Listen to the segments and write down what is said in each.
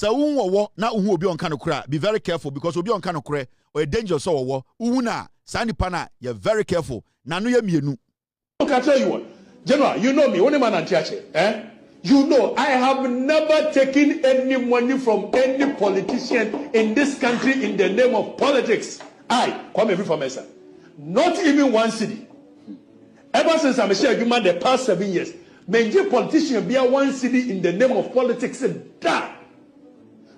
So wo na uhu obi onka no kra, be very careful because obi onka no kra or a danger so wo una sani pana you're very careful. Na no ye mienu. Look, I tell you what, General, you know me, only man and church, You know, I have never taken any money from any politician in this country in the name of politics. I come every from myself. Not even one city. Ever since I'm a human the past 7 years, many politician be a one city in the name of politics and that.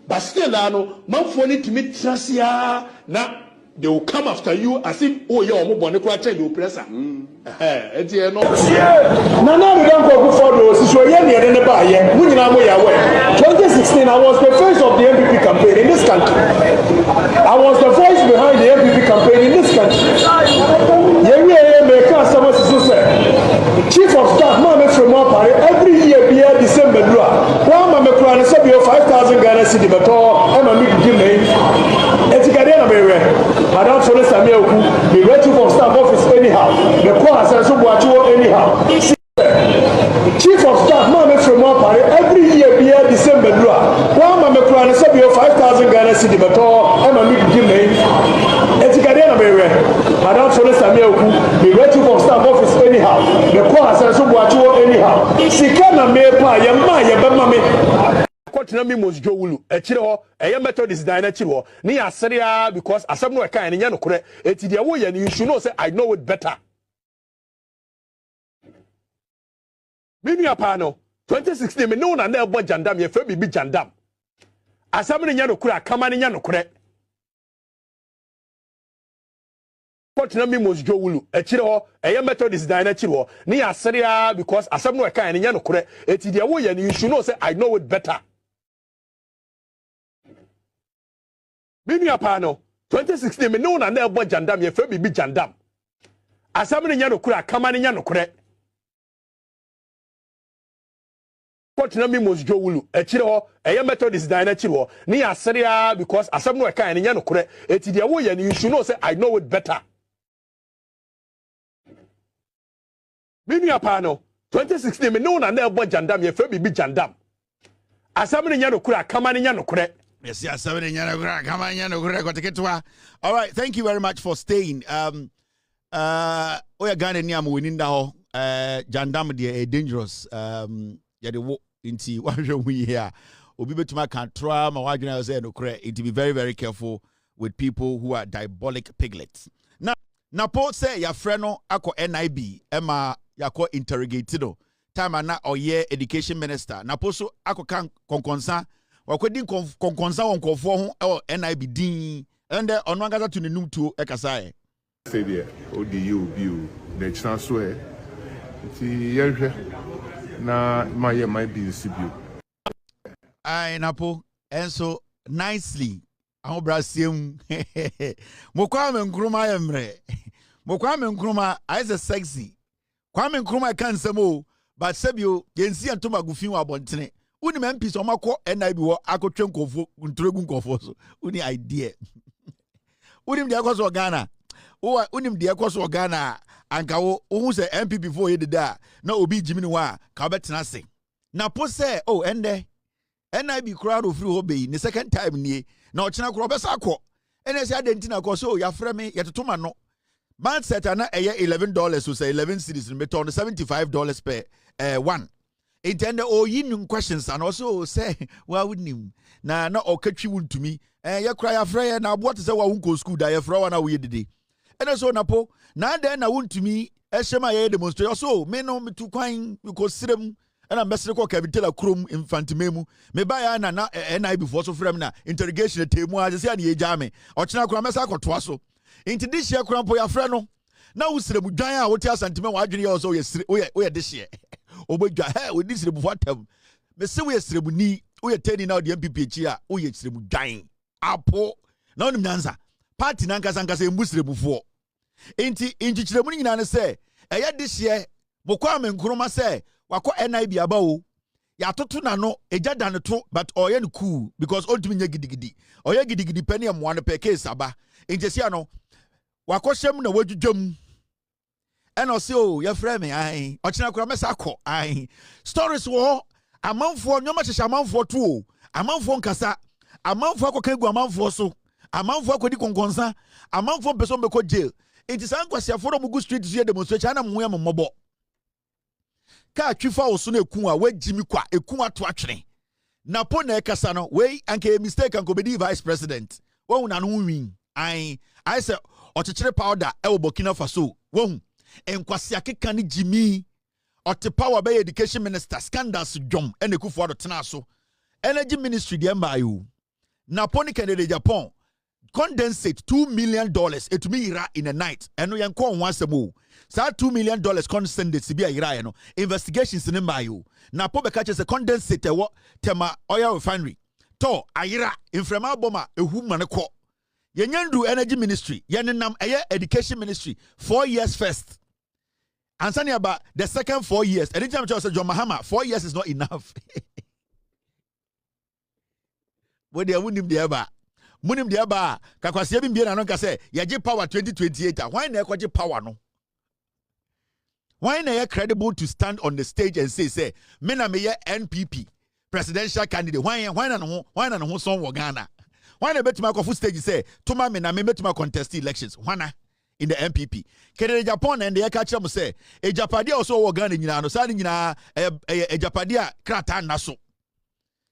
But still, I know, man for need to meet Tracia now. They will come after you as if, oh, you're a mobile they will press her. Nana, we don't go for those. So, yeah, the bar, yeah, 2016, I was the face of the MPP campaign in this country. I was the voice behind the MPP campaign in this country. Chief of staff, Mama from Mopari, every year, be a December. One Mama Kran, 5,000 Ghana city, but all, I'm a big game. Madam Solis Amioku, the Red Chief of Staff Office anyhow, the Kwa Sansubuachuo anyhow. Chief of Staff, Mama from Mopari, every year, be a December. One Mama Kran, 5,000 Ghana city, but all, I'm a big game. Madam Solis Amioku, the Red Chief of Staff Office anyhow, the Kwa Sansubuachuo anyhow. Sikana Mepa, Yama, Yabamame. Kwatinami Mosjo Wulu, a chiro, a Methodist diner chiro, near Syria because as some no kind and Yanokure, it's the way and you should know say I know it better. Mimi Apano, 2016, me no na never jandam, ye febi be jandam. As some in Yanokura, come on in Yanokure. Kwatinami Mosjo Wulu, a chiro, a Methodist diner chiro, near Syria because as some no kind and Yanokure, it's the way and you should know say I know it better. Mimi Apano, 2016, me no na never jandam, ye febi be jandam. As some in Yanokura, come on in Yanokure. Kwatinami Mosjo Wulu, a chiro, a Methodist diner chiro, near Syria because as some no kind and Yanokure, it's the way and you should know say I know it better. Mimi Apano, 2016, me no na never jandam, ye febi be jandam. As some in Yanokura, come on in Yanokure. Yes, yes, 7 in Yanokura, come on, Yanokura. All right, thank you very much for staying. We are Ghana niam winning the jandam de dangerous. Yeah, the walk into one we here. Obi betuma can try my wife and say no correct. It to be very, very careful with people who are diabolic piglets. Now, Napo say your friend no ako NIB, Emma yako interrogated no. Time na oye education minister. Napo so ako kan konkonsa. Wakwedi konkonsa wonkofo ho e NIB din. And then on one gaza to the new to ekasa. Say there, ODU, the chance where na my business bill. I Napo and so nicely. Our Brazil Mokwame Nkrumah emre. Mokwame Nkrumah is sexy. Kwame Nkrumah can samo, but Sebio yensi antoma gufin wa bontene. Uni mempi so makọ NIB wo akotwe nkofo ntregu nkofo so. Uni idea. Unim de akoso Ghana. Unim de akoso Ghana anka wo hu se MP before ye da na obi jimini wa ka betena se. Na po se oh ende NIB crowd of free hobby the second time ni na ochina kro besa akọ. Ene se adentina ko so ya frɛ me yetotoma no. Man set na $11 so say 11 cedis in beton $75 per one. Intend yin questions and also say well wouldn't him na okatwi won to me ya cry ya frɛ na what say wa won school da ya frɛ wa na we dede. Ene so Napo na den na won to me ehema ya demonstrate so me no me tu kwan because sirem and I'm best call Kevin Taylor Chrome infantimemu. Me buy na NIB before so frame na interrogation temu as say na jame. Ochina kura mesa akotwa so. Into this year kura po ya frɛ no. Na usiremu dwan a wotia santime wa adwene ya so we this year. Obodwa he we this before tem. Me say we siremu ni we teni na the MPP chi a we siremu dwan. Apo na onim nansa. Party na nkasa embusiremu fo. Inti chiremu ni nyina ne say eya this year Mokwame Nkrumah say wako NIB aba o ya toto na no eja dan to but oye no cool because ultimate nya gidigidi oye gidigidi pani am one per case aba injesia no wako hyem na wadwudwam and o say o ya frɛ me ai ochina kura mesa akɔ ai stories wo amanfo nyoma hyehye amanfo to o amanfo nkasa amanfo akoka gu amanfo so amanfo akodi konkonsa amanfo person be ko jail enti san kwasiafo no mugu street so demonstration na mo ya mombo ka twifa wo so na ekun a wagimi kwa ekun ato atwene Napo na ekasa no we anke mistake anko be vice president wo na no win I say ochechire powder e wo Burkina Faso wo enkwasi akeka ne jimi ote power be education minister scandals dwom ene kufu ado tena so energy ministry de mba yo Napo ni Canada Japan condensate $2 million it me ira in a night eno yen ko once mo sa $2 million condensate bi ira no investigations in mba yo Napo be catch say condensate wo tema oil refinery to ayira inframa boma ehu mane ko yenyandu energy ministry yenenam eye education ministry 4 years first ansani about the second 4 years anytime I say John Mahama 4 years is not enough what they wunim de aba munim de aba kakwase bi mbia na no ka say yaje power 2028 why na ekoje power no why na you credible to stand on the stage and say me na me NPP presidential candidate why na no ho son wo Ghana why na betima ko stage say tuma me na me betima contest elections wana in the MPP Canada Japan and the catch am say e Japadi also wo Ghana nyina no sa nyina e Japadi a krata na so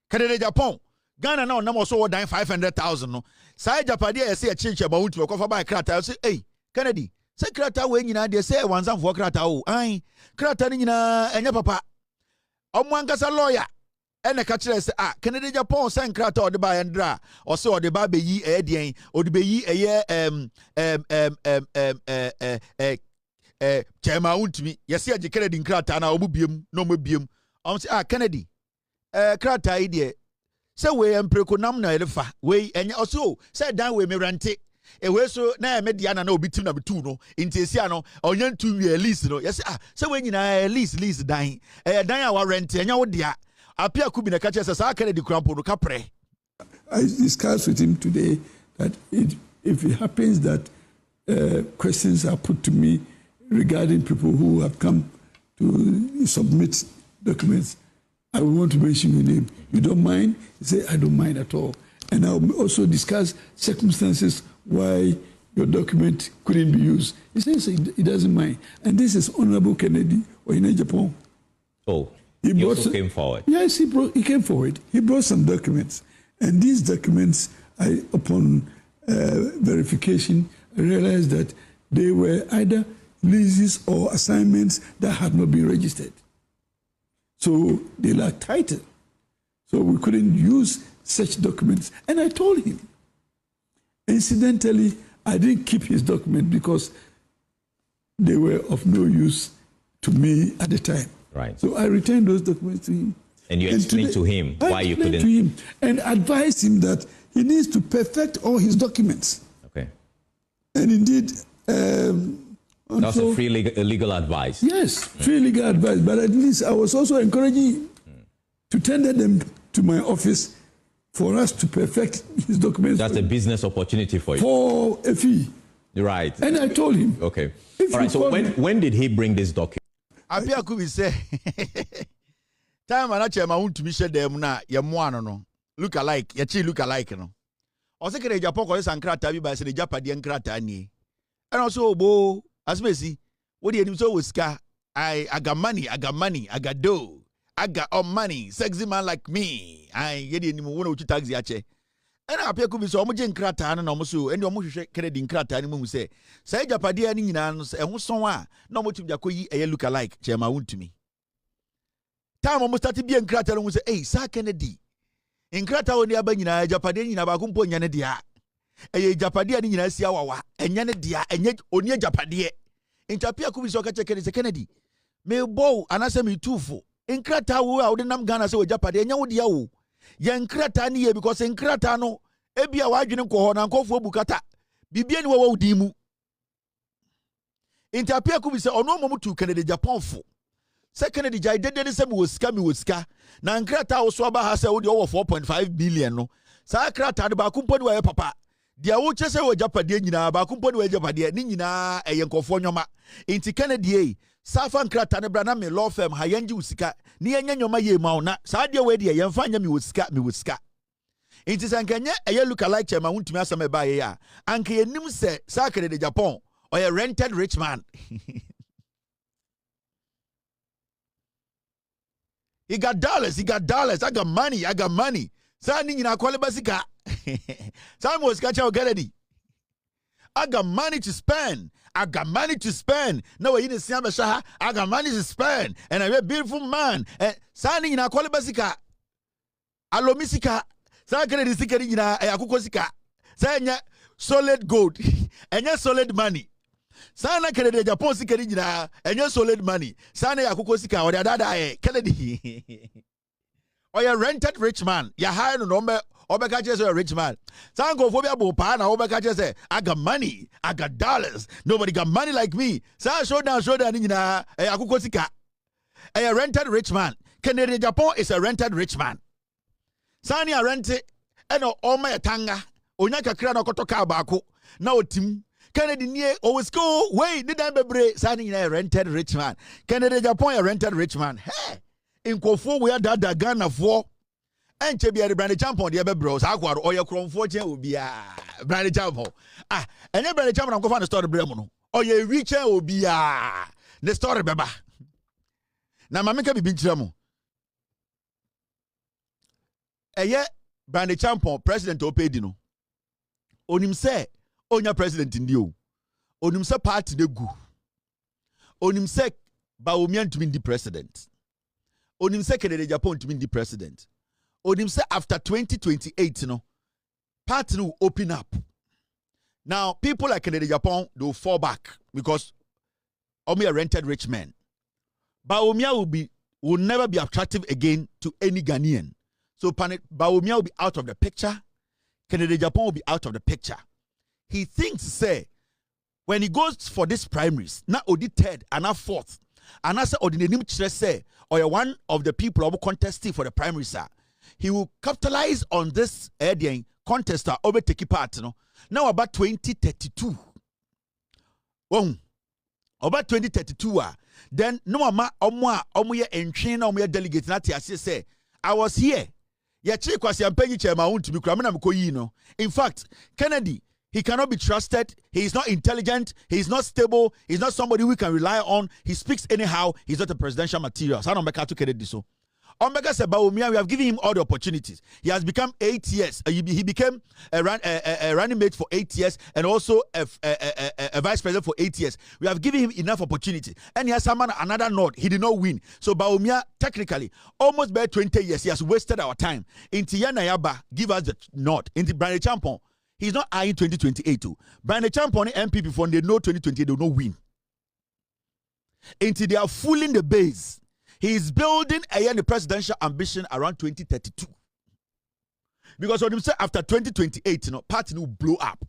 Canada Japan Ghana now number so down 500,000 no sa Japadi e say e chinche ba unti ko fa ba krata say hey Kennedy say krata we nyina de say wanzam for krata o ai krata ni nyina enya papa omo ankasa lawyer ene ka kire say Canada Japan say krata o de ba yendra o say o de ba be yi edien o de be yi chema untimi yesi age Kennedy krata na obubiem no mobiem say Kennedy krata ide say we empreko nam na elefa we enye also say dan we me rente e we so na media na obitim na betu no intesi ano onye ntu wi lease no yes say we nyina lease dan dan a wa rente enye wo dia apia kubi na kache say Kennedy krampo no kapre. I discussed with him today that if it happens that questions are put to me regarding people who have come to submit documents, I will want to mention your name. You don't mind? He said, I don't mind at all. And I'll also discuss circumstances why your document couldn't be used. He says he doesn't mind. And this is Honorable Kennedy or in Japan. Oh, he also came forward. Yes, he came forward. He brought some documents. And these documents, upon verification, I realized that they were either leases or assignments that had not been registered. So they lacked title. So we couldn't use such documents. And I told him. Incidentally, I didn't keep his document because they were of no use to me at the time. Right. So I returned those documents to him. And you explained to him why you couldn't. To him and advised him that he needs to perfect all his documents. Okay. And indeed, that's a free legal advice. Yes, free legal advice. But at least I was also encouraging him to tender them to my office for us to perfect his documents. That's a business opportunity for you. For a fee. Right. And I told him. Okay. All right. So when did he bring this document? Abia Kubi say, time and chairman want to be shed them na yamuano no. Look alike, yachi look alike no. O se kere Japan ko sankrata bi ba se Japadi enkrata ni. And also bo asmesi, what do you so wiska? I got money, I got dough. I got all money, sexy man like me. I yedi ni mo wona uchi taxi ache. And Abia Kubi so omo je enkrata na omo so and omo hwehwe kere di enkrata ni mo say. Say Japadi ani nyina no se ho son a na omo tim jakoyi eye look alike chema wuntumi. Time omo start bi enkrata no say, "Hey, Sir Kennedy. Enkrata oni aba nyina Japadi nyina ba kumpo nya ne dia. Eye Japadi ani nyina sia wawa. Enya ne dia, enye oni Japadi. Intapia Kubi so ka che Kennedy. Me bow anase me tufo. Enkrata wo a wode nam Ghana se wo Japadi enya wo dia wo. Ye enkrata ni ye because enkrata no ebia wa adwene ko ho na nkofo bukata. Bibia ni wo di mu. Intapia Kubi se ono mo tu Canada Japan fo. Se Kennedy jai dede se mi woska na nkrata wo so aba ha se wo de over 4.5 billion no sa krata de ba kumpo ni wa papa dia wo chese wo Japadi nyina ba kumpo ni wa Japadi ni nyina eye nkofo nyoma inti Kennedy safa nkrata ne bra na me law firm ha yanji usika ni enya nyoma ye ma na sa de we de ye mfa nya mi woska It is ankanya a look alike chairman won't me asame ba ya. Anke nim se sakere de Japan or a rented rich man. He got dollars. I got money. Sani nyina kwale basika. Some was catch out Kennedy. I got money to spend. No, you didn't see I got money to spend. And I'm a beautiful man. Sani nyina kwale basika. Alo misika. Sa Kennedy sika nyina akuko sika. Sa nya solid gold. Enya solid money. Sana Kennedy Japan sika nyina enya solid money. Sana akuko sika or dada Kennedy. Or a rented rich man. Ya hire no number. Obeka just a rich man. Sango phobia bo pa na Obeka just say I got money, I got dollars. Nobody got money like me. Sa show down nyina akuko sika. A rented rich man. Kennedy Japan is a rented rich man. Sani a rente eno oma tanga. Onya kakra na kotoka baako. Na otim. Kennedy nie always go wait did I bebre Sani a rented rich man. Kennedy Japan a rented rich man. Hey. In Kofo we are that Ghana for and Chebia the Brandy Champion, the other bros, Aqua or your Chrome fortune will be a Brandy Champion. And then Brandy Champion, I'm going to start the Bremono. Or your richer will be a the story, Baba. Now, Mamma be big Tramo. A year Brandy Champion, President Opedino. On him say, on your president in you. On him say, party the goo. On him say, Baumian to be the president. Onim say Kennedy Japan to be the president. Onim say after 2028, party will open up. Now, people like Kennedy Japan, they will fall back because Omi a rented rich man. Baumia will never be attractive again to any Ghanaian. So Baumia will be out of the picture. Kennedy Japan will be out of the picture. He thinks, say, when he goes for these primaries, not Odi third and not fourth, and as ordinary say, or one of the people who contesting for the primary, sir, he will capitalize on this contester over take part. Now about 2032. About 2032. Then no ma omuye entry na omuye delegate na tiase say I was here. Ya chi kwasi ampenyi chairman won't be kramana mkoyi no. In fact, Kennedy, he cannot be trusted. He is not intelligent. He is not stable. He's not somebody we can rely on. He speaks anyhow. He's not a presidential material. So I don't make to Kennedy so. Omega said, Baumia, we have given him all the opportunities. He has become 8 years. He became a running mate for 8 years and also a vice president for 8 years. We have given him enough opportunity. And he has summoned another nod. He did not win. So Baumia, technically, almost by 20 years, he has wasted our time. Inti Yanayaba, give us the nod. Inti Brandy Champon, he's not eyeing 2028 too. Brandy Champon, MPP, before they know 2028, they will not win. Inti they are fooling the base. He is building the presidential ambition around 2032. Because when you say after 2028, party will blow up.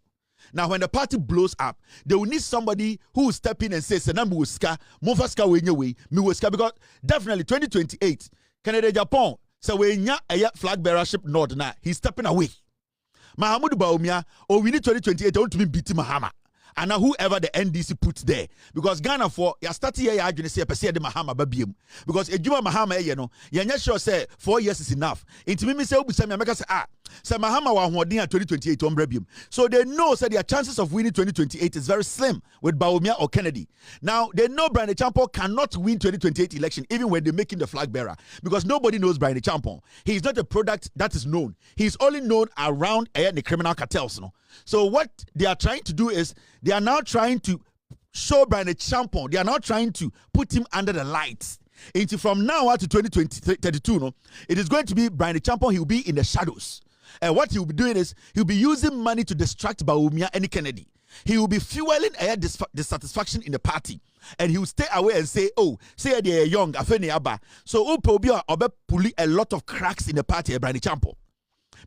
Now, when the party blows up, they will need somebody who will step in and say, Senambu will ska, Mofaska will way, me will ska. Because definitely 2028, Canada, Japan, so when a flag bearership nod now, he's stepping away. Mahamudu Baumia, we need 2028, don't to be beating Mahama. And now whoever the NDC puts there. Because Ghana for ya start here ya say the Mahama babiem. Because Ejuma Mahama ya sure say 4 years is enough. Into me say Obusami America say say Mahama wa hoodin at 2028 ombrabiem. So they know say their chances of winning 2028 is very slim with Baumia or Kennedy. Now they know Brandy Champon cannot win 2028 election even when they're making the flag bearer. Because nobody knows Brandy Champon. He is not a product that is known. He is only known around the criminal cartels. So what they are trying to do is they are now trying to show Brandy Champon. They are now trying to put him under the lights. Into from now on to 2032, it is going to be Brandy Champon. He will be in the shadows. And what he will be doing is he will be using money to distract Baumia and Kennedy. He will be fueling dissatisfaction in the party. And he will stay away and say, oh, say they are young, so Upobia Obe pulling a lot of cracks in the party, Brandy Champon.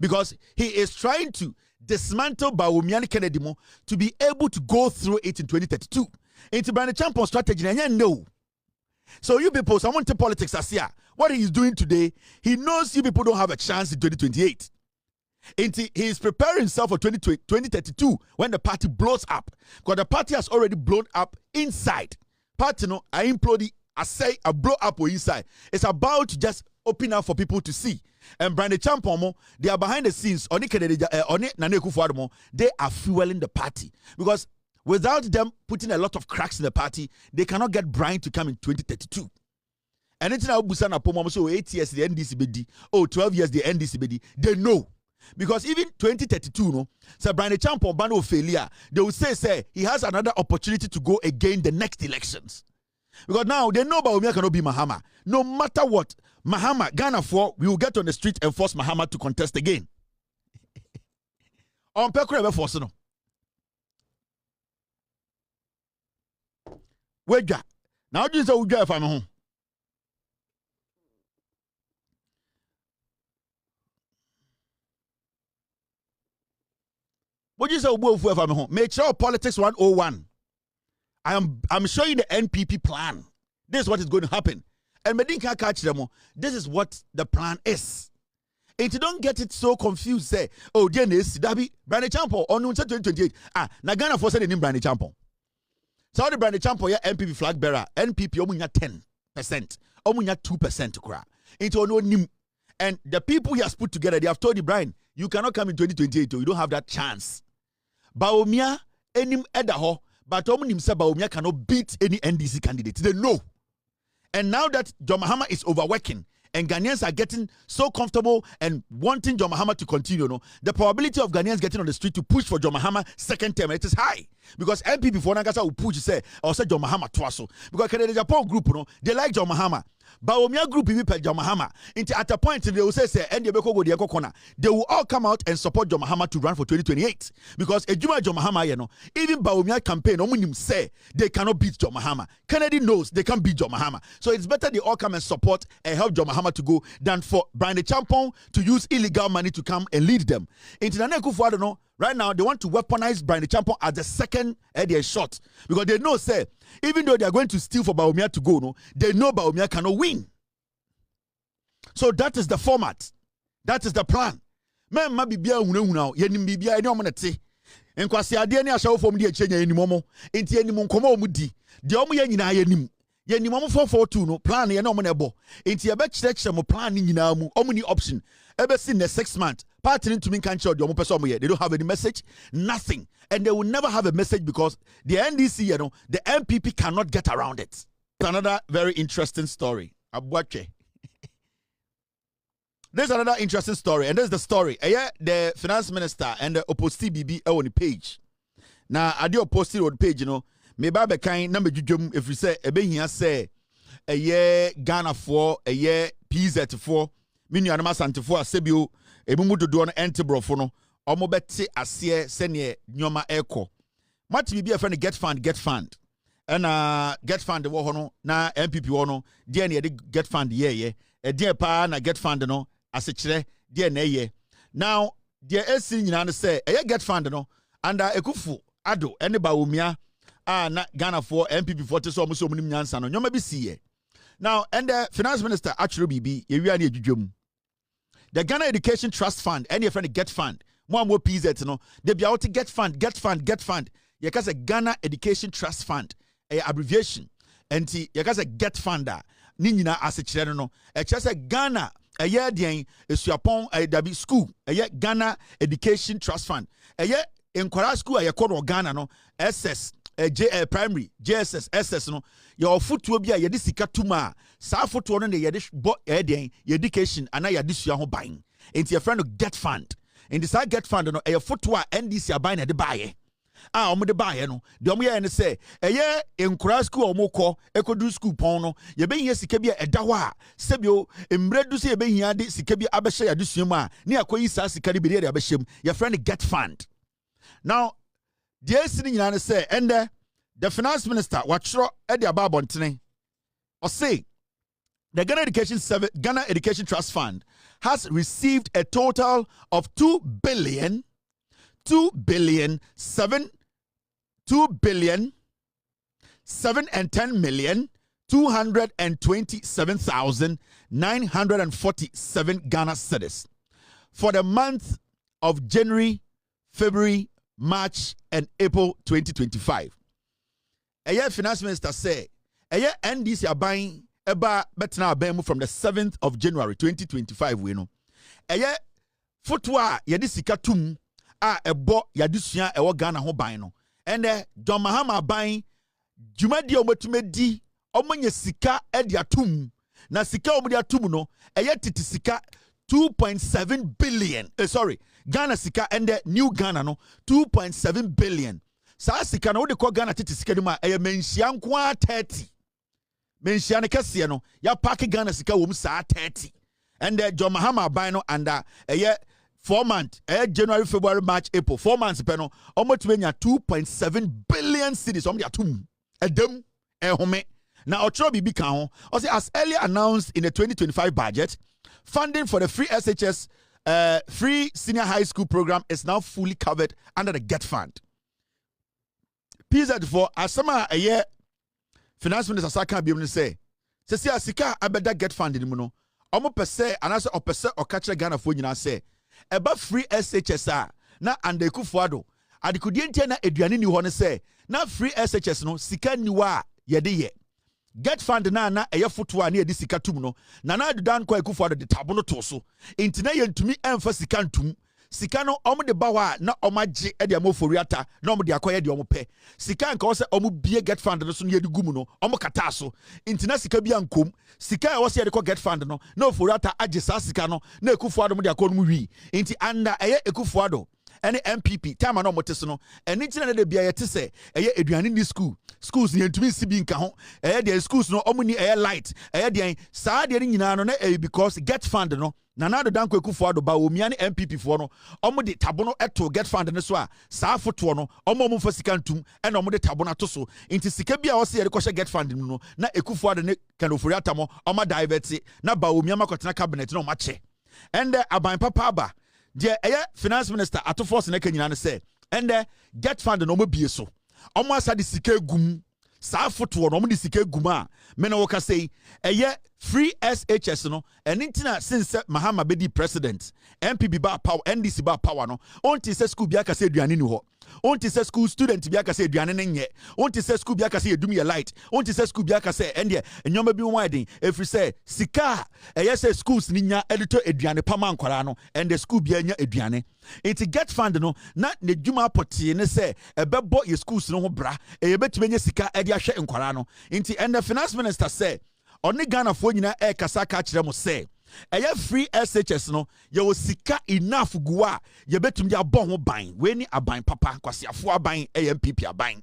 Because he is trying to dismantle Baumia Kennedy to be able to go through it in 2032. Into Brandy Champon strategy, and no. So you people, someone to politics as here. What he is doing today, he knows you people don't have a chance in 2028. He is preparing himself for 2032 when the party blows up. Because the party has already blown up inside. Party I implode I say a blow up inside. It's about to just open up for people to see. And Brandy Champomo, they are behind the scenes. They are fueling the party. Because without them putting a lot of cracks in the party, they cannot get Brian to come in 2032. And it's now Busana Pomo, so 8 years the NDC BD, 12 years the NDC BD. They know. Because even 2032, no, so Brian Champo Bano failure, they will say he has another opportunity to go again the next elections. Because now they know Bawumia cannot be Mahama. No matter what, Mahama, Ghana for, we will get on the street and force Mahama to contest again. On Pekre force no. Wega. Now do you say Uja if I'm home? What do you say if I'm home? Make sure politics 101. I'm showing the NPP plan. This is what is going to happen. And Medin can't catch them. This is what the plan is. And you don't get it so confused, say, oh, Dennis, Dabi, Brandy Champo, on 2028. Nagana for said in Brandy Champo. So the Brandy Champo, yeah, NPP flag bearer, NPP, omunya 10%, omunya 2% kra. Into no nim. And the people he has put together, they have told you, Brian, you cannot come in 2028, you don't have that chance. Bawumia, enim edaho. But Omunim said Bawumia cannot beat any NDC candidate. They know. And now that John Mahama is overworking and Ghanaians are getting so comfortable and wanting John Mahama to continue, no, the probability of Ghanaians getting on the street to push for John Mahama second term, it is high. Because MPP for Nagasa will push, say, or say John Mahama twice. Because the Japan group, no, they like John Mahama. Bawumia group will John Mahama. At a point, they will say, they will all come out and support John Mahama to run for 2028. Because Ejuma John Mahama, you know, even Bawumia campaign, Omunim say they cannot beat John Mahama. Kennedy knows they can't beat John Mahama. So it's better they all come and support and help John Mahama to go than for Brian Champon to use illegal money to come and lead them. Right now, they want to weaponize Brian Champon as the second shot. Because they know, say, even though they are going to steal for Bawumia to go, no, they know Bawumia cannot win. So that is the format. That is the plan. Men ma bibia hunahuna yenim bibia eni omonete. Enkwase ade ni ashawo fom de echenya enimomo. Enti enimo nkoma omudi. De omo ye nyina yenim. Yenimomo 442 no plan ye na omo na ebo. Enti ye be kyerɛkyerɛ mo plan ni nyina mu. Omo ni option. Ebe si next 6 months. Party to me can't show the omo person omo ye. They don't have any message, nothing. And they will never have a message because the NDC, you know, the MPP cannot get around it. It's another very interesting story. Abwache. There's another interesting story, and there's the story. The finance minister and the opposite BB on the page. Now, I do opposite on the page, you know. Maybe I kind number if we say a here say a year Ghana for a year PZ for minu anama sante for asebio ebumu dodo no entebrofono omobete ase sene nyoma eko mati bibi a friend get fund and get fund wo ho no na MPP wo no de na get fund ye e de pa na get fund no ase kire de na ye now de esi nyina no say e get fund no under ekufu ado ene Bawumia na Ghana for MPP for te so mo so munim nyansa no nyoma bi siye now and the finance minister actually bibi ye wi ani adwudwam the Ghana Education Trust Fund and your friend get fund more PZ no they be out to get fund you can say Ghana Education Trust Fund a abbreviation and you can say get funder ni nyina asechire no e che say Ghana a year den esuapon a dabi school a year Ghana Education Trust Fund a year enkwara school a year called Ghana no SS primary JSS SS no your footwo bia ye de sika tuma sa footwo no ye de bo den education ana ye de sua ho ban enti your friend get fund in the side get fund no your footwo NDC aban na de baye omo de baye no de omo ye ne say eye enkura school omo ko ekodu school pon no ye be hia sika bia eda ho a sebio emredu se ye be hia de sika bia abehye ya de sua mu a ne akoyi sa sika de be de abehye your friend get fund now the sitting in say and the finance minister watchro Eddie Ababontene or say the Ghana Education Trust Fund has received a total of 2,727,947,947 Ghana cedis for the month of January, February, March and April 2025. A year finance minister say ɛyɛ NDC aban eba betena aban mu from the 7th of January 2025 we no ɛyɛ foto a yɛde sika tum a ɛbɔ yɛadesua ɛwɔ Ghana ho ban no ɛnɛ John Mahama ban dwumadi a wɔtumedi ɔmanya sika ɛde atum na sika ɔmde atum no ɛyɛ titi sika 2.7 billion Ghana sika ɛnɛ new Ghana no 2.7 billion saa sika no wode kɔ Ghana titi sika no ma ɛyɛ menhyia nko a 30 menhyia ne kɛseɛ no ya park Ghana sika wɔ mu saa 30 and John Mahama ban no under 4 months January, February, March, April 4 months pe no almost 2.7 billion cedis om dia tum edem ehome na otro bibi kan ho o say as earlier announced in the 2025 budget funding for the free SHS free senior high school program is now fully covered under the Get Fund. PZ for asama a finance minister Saka bi say sika abeda Get Fund ni mu no omo pese anase opese okache Ghana fo nyina say eba free SHS na ande kufuado adikudie ntia na aduane ni ho ne say na free SHS no sika niwa yede ye Get Fund na eye foto a na yede sika tum no na adudan kwa kufuado de tabo no to so entina yentumi emfa sika ntum sika no omo de ba wa na omagye e de amoforiata na omo de akoye de omo pe sika nka wo se omo bie Get Fund no so na yede gumu no omo kata so entina sika bia nkom sika e wo se yede ko Get Fund no na oforiata agye sa sika no na ekufuado mo de akọ no mu wi enti anda eye ekufuado ene MPP time na omo te so no eni tina na de bia ye te se eye eduane ni schools ni entumi si bi nka ho eye de schools no omo ni eye light eye de saa de nyina no na because Get Fund no na do danko ekufuado ba omia ne MPP fo no omo de tabo no eto Get Fund ne so a saa foto no omo mo fa sika ntum e na omo de tabo na to so inti sika bia wo se ye ko Get Fund no na ekufuado ne kanofori atamo omo divert na ba omia makotena cabinet no mache and aban papa aba de eye finance minister Atto Forson ne kanyina ne say and Get Fund no mo bie so omo asa de sika gum saa foto no omo de sika gum a me na wo ka say eye free SHS no and intina since Mahama bedi president MPP ba power NDC ba power no onti se school bia ka se aduane ni ho onti se school student bia ka se aduane ne nye onti se school bia ka se edum ye light onti se school bia ka se ende enyoma bi widen every say sika say schools ni nya edito aduane pama nkwara no and the school bia nya aduane it Get Fund no na ne dwuma potie ne se ebebo ye schools no ho bra betime nya sika ede ahwe nkwara no inti and the finance minister say oni Ghana fo nyina kasa ka kire mo say eye free SHS no ye wo sika enough guwa ye betum dia bon ho ban we ni aban papa kwasiafo aban MPP aban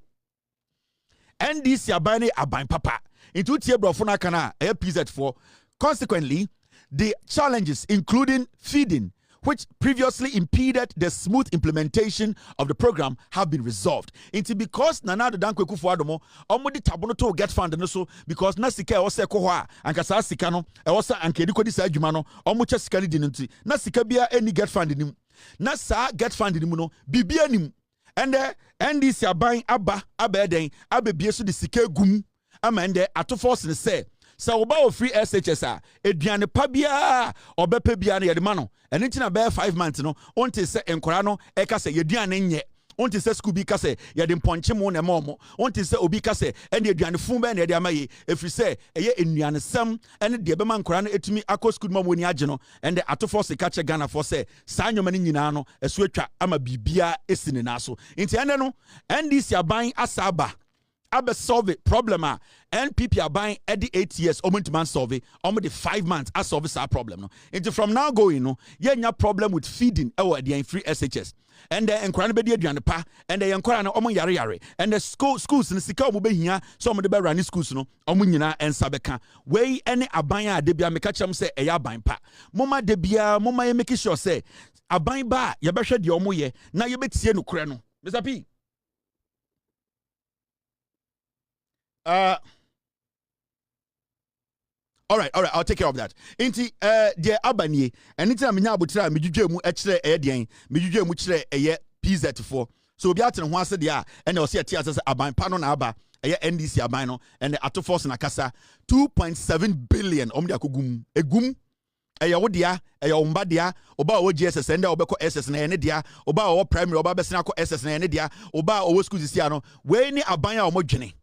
NDC aban ni aban papa into tie brofo na kana PZ for consequently the challenges including feeding which previously impeded the smooth implementation of the program have been resolved. Into because Nana the Danko Kufuadomo, omodi tabono to Get Fund no so because na sika o se ko ho a ankasa sika no e wo sa anke dikodi sa adwuma no omocha sika ni dinti na sika bia any Get Fund nim na sa Get Fund nim no bibia nim and NDC aban aba eden abebie so de sika gum amende Atto Forson say so oba o free SHS a eduane pa bia obepa bia na yede ma no ene ntina be 5 months no onte se enkora no e ka se yeduane nye onte se school bi ka se yede mponche mu na momo onte se obi ka se ene eduane fun be na yede amaye efri se eye enuane sam ene de be ma nkora no etumi akọ school mo ni age no ende Atto Forson ka che Ghana for se saa nyoma ni nyina no esu atwa ama bibia esine na so nti ene no NDC aban asaba abe solve problem a NPP aban edi 8 years omuntu solve the 5 months a solve that problem no into from now going no yenya problem with feeding the free SHS and then enkwara no be di aduane pa and then enkwara no yare and the schools ni sika omo behia so omo de be run schools no omo nyina ensa beka we any aban a de bia meka kyerem say eya aban pa moma de bia moma ye make sure say aban ba ye behwe de omo ye na ye betie no kure no Mr. P. All right, I'll take care of that. Inti dear Abanye, and it's a minya butira midjuje mu echre edian, midjuje mu chre eye PZ4. So be out in one said ya, and I'll see a theater aban pano na aba, eye NDC abano, and the Atto Forson akasa 2.7 billion omdia kugum egum. Eya wodia eya ombadia oba o GSS ende obeko SS na ene dia oba o primary oba besina ko SS na ene dia oba o school sisia no we ni aban a omodwene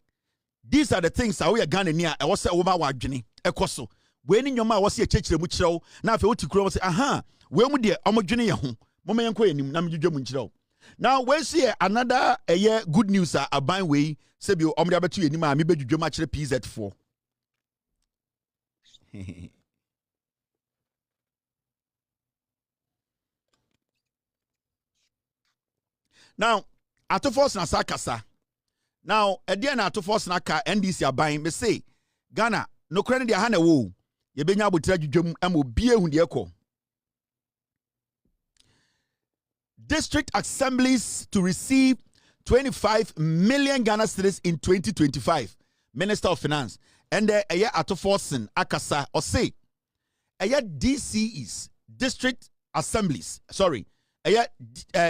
These are the things that we are Ghana near. I was say over wadwene ekoso. When in your ma was a church mu chiro na fe oti kuro say aha we mu de omodwene ye ho. Mama yanko enim na medwedwe mu chiro. Now we see another good news aban we say bi omde abetu enim a me bedwedwe ma kire PZ4. Now Atto Forson Sakasa. Now, again, Atto Forson aka NDC aban me say Ghana no kra ne de ha na wo ye benya abotra dwudwam am obie hu de ekọ. District assemblies to receive 25 million Ghana cedis in 2025. Minister of Finance and Atto Forson akasa or say DCEs district assemblies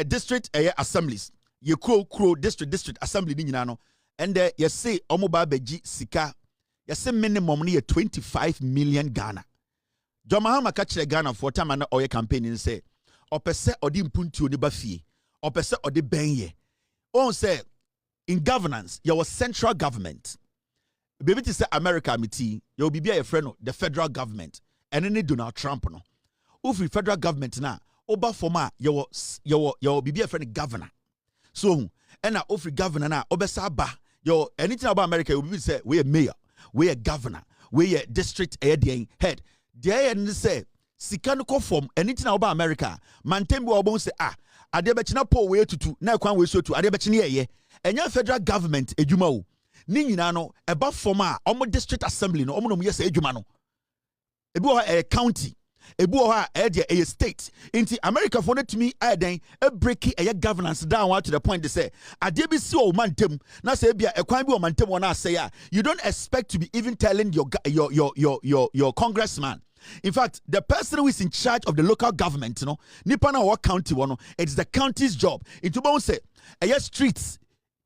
district assemblies ye crow district assembly ni nyina no and ye say omoba beji sika ye say minimum ni 25 million Ghana. John Mahama ka kire Ghana for time na oye campaign ni say opese odi mpuntuo ni ba fie opese odi benye on say in governance your central government baby to say America miti your bibia your friend the federal government and any Donald Trump no ufi federal government na oba forma your bibia friend governor. So, and now offer governor now, obesaba, your anything about America, you will say, we are mayor, we are governor, we are district head. There and say, Sikano form anything about America, Mantembo Obon say, Adebachina po way to now can we so to Adebachini ye, and your federal government, Ejumao, Ninano, above former, almost district assembly, no, Omonum, yes, Ejumano, a county. Ebuoha a state into America for to me a breaky a governance down to the point they say adebisi o mantem na say bia e kwan bi o mantem wona say you don't expect to be even telling your congressman. In fact, the person who is in charge of the local government, you know, nipa na what county one, it's the county's job. It will say streets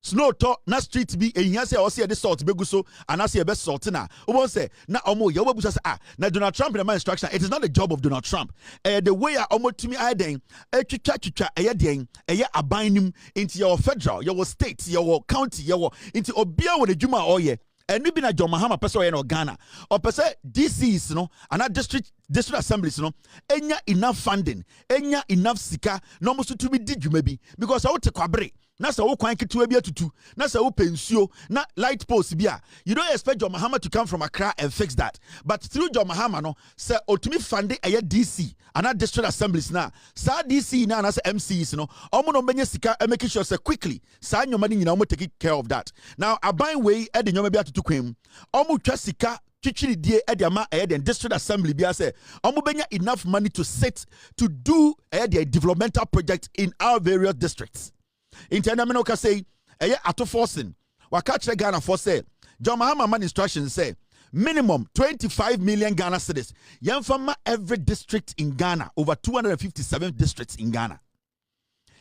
snow to na street be ehia say o say the salt beguso and I say best salt na o say na omo ye webusa say na Donald Trump in my instruction it is not the job of Donald Trump the way omo tumi aden twitwa den abanim into your federal your state your county your into obia with the juma oye and maybe na John Mahama person no Ghana or person DCs no and district assemblies no enya enough funding enya enough sika no mo to be did you maybe because I want to kwabre na sa wo kwan ketewa bi atutu na sa wo pensuo na light post bia you don't expect John Mahama to come from Accra and fix that but through John Mahama no say otumi funding a DC and district assemblies na sa DC na say MCs no omo no menye sika make sure say quickly sa nyoma ni nyina omo take care of that now aban way e de nyoma bi atutu kwam omo twa sika twitwiri die e de ama e de district assembly bia say omo benya enough money to sit to do a developmental project in our various districts. International can say, Atto Forson, Wakachre Ghana for say, John Mahama man instructions say, minimum 25 million Ghana cedis. Yamfama every district in Ghana, over 257 districts in Ghana.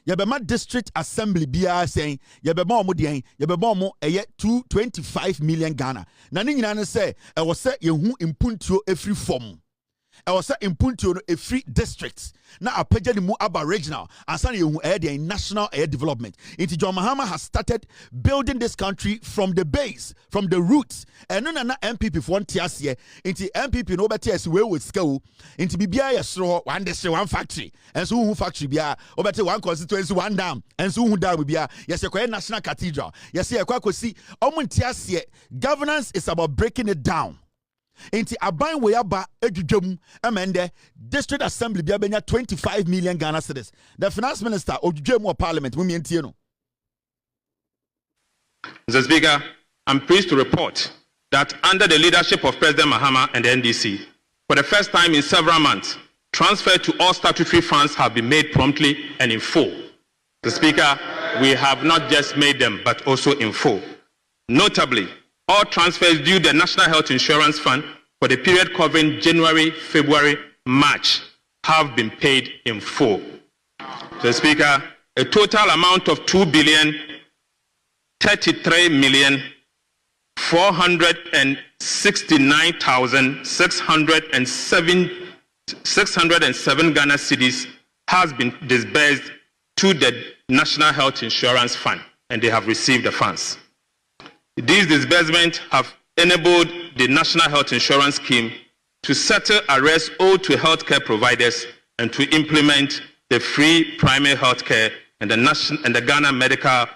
Yabema district assembly BR saying, Yabema Modian, Yabema 225 million Ghana. Nani Nana say, I was say, you impunto every form. I was say impunto a free district. Now a page the more about regional and some you the national air development. Into John Mahama has started building this country from the base, from the roots. And no MPP for 1 year into MPP no better as well with scale into BBI straw one district one factory and so who factory bia or better one constituency one dam and so who down with bia yes a national cathedral yes a kwakosi omuntiasie governance is about breaking it down. Inti aban we aba edwudwam amende district assembly bia benya 25 million Ghana cedis. The finance minister odwudwam of parliament mumi entie no. Mr. Speaker, I'm pleased to report that under the leadership of President Mahama and the NDC, for the first time in several months, transfer to all statutory funds have been made promptly and in full. Mr. Speaker, we have not just made them but also in full. Notably, all transfers due the National Health Insurance Fund for the period covering January, February, March have been paid in full. Mr. Speaker, a total amount of 2,033,469,607 Ghana cedis has been disbursed to the National Health Insurance Fund, and they have received the funds. These disbursements have enabled the National Health Insurance Scheme to settle arrears owed to healthcare providers and to implement the free primary healthcare and the Ghana Medical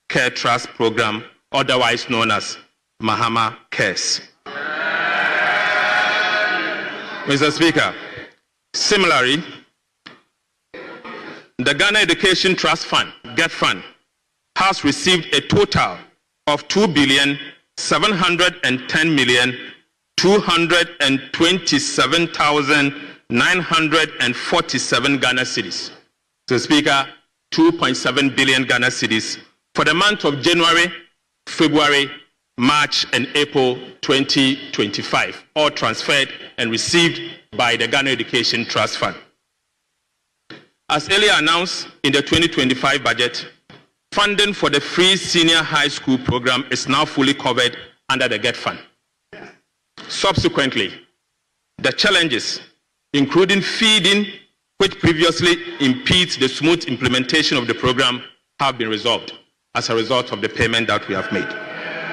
Care Trust Program, otherwise known as Mahama Cares. Mr. Speaker, similarly, the Ghana Education Trust Fund, GET Fund, has received a total of 2,710,227,947 Ghana cedis. So, Speaker, 2.7 billion Ghana cedis for the month of January, February, March, and April 2025, all transferred and received by the Ghana Education Trust Fund. As earlier announced in the 2025 budget, funding for the free senior high school program is now fully covered under the GET Fund. Subsequently, the challenges, including feeding, which previously impedes the smooth implementation of the program, have been resolved as a result of the payment that we have made.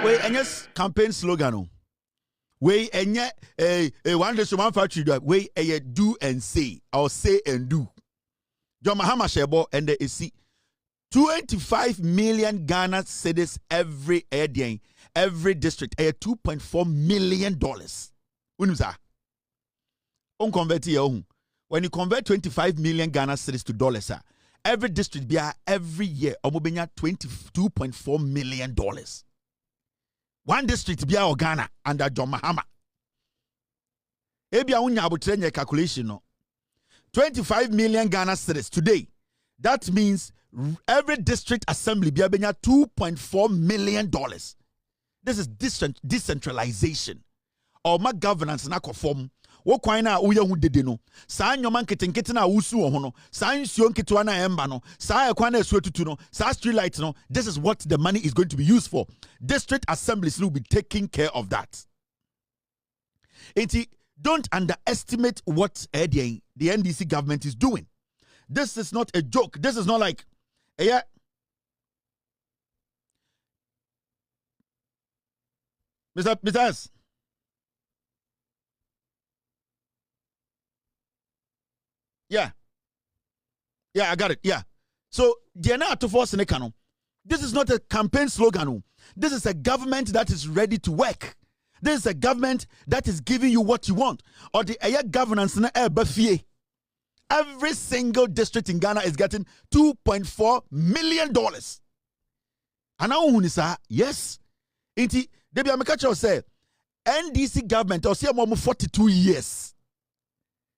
We yes campaign slogan. We one day one factory we do and say or say and do. John Mahama Shebo and the AC 25 million Ghana cedis every day, every district, $2.4 million. Unimsa. Convert your when you convert 25 million Ghana cedis to dollars, every district be every year omobenya $22.4 million. One district be our Ghana under John Mahama. Ebia unya abutrenya calculation no. 25 million Ghana cedis today. That means every district assembly be abenya $2.4 million. This is decentralization. Or my governance na conform. Wo kwan na uye hu dede no. Sa nyoma nketenkete na usu wo ho no. Sa nsuo nketewa na emba no. Sa ekwan na esuo tutu no. Sa street light no. This is what the money is going to be used for. District assemblies will be taking care of that. Don't underestimate what the NDC government is doing. This is not a joke. This is not like, yeah. Mr. S. Yeah. Yeah, I got it. Yeah. So, Atto Forson JDM. This is not a campaign slogan. This is a government that is ready to work. This is a government that is giving you what you want. Or the governance na bafie. Every single district in Ghana is getting $2.4 million. And now, yes. Inti, Debbie Amekacho say, NDC government, or see a 42 years.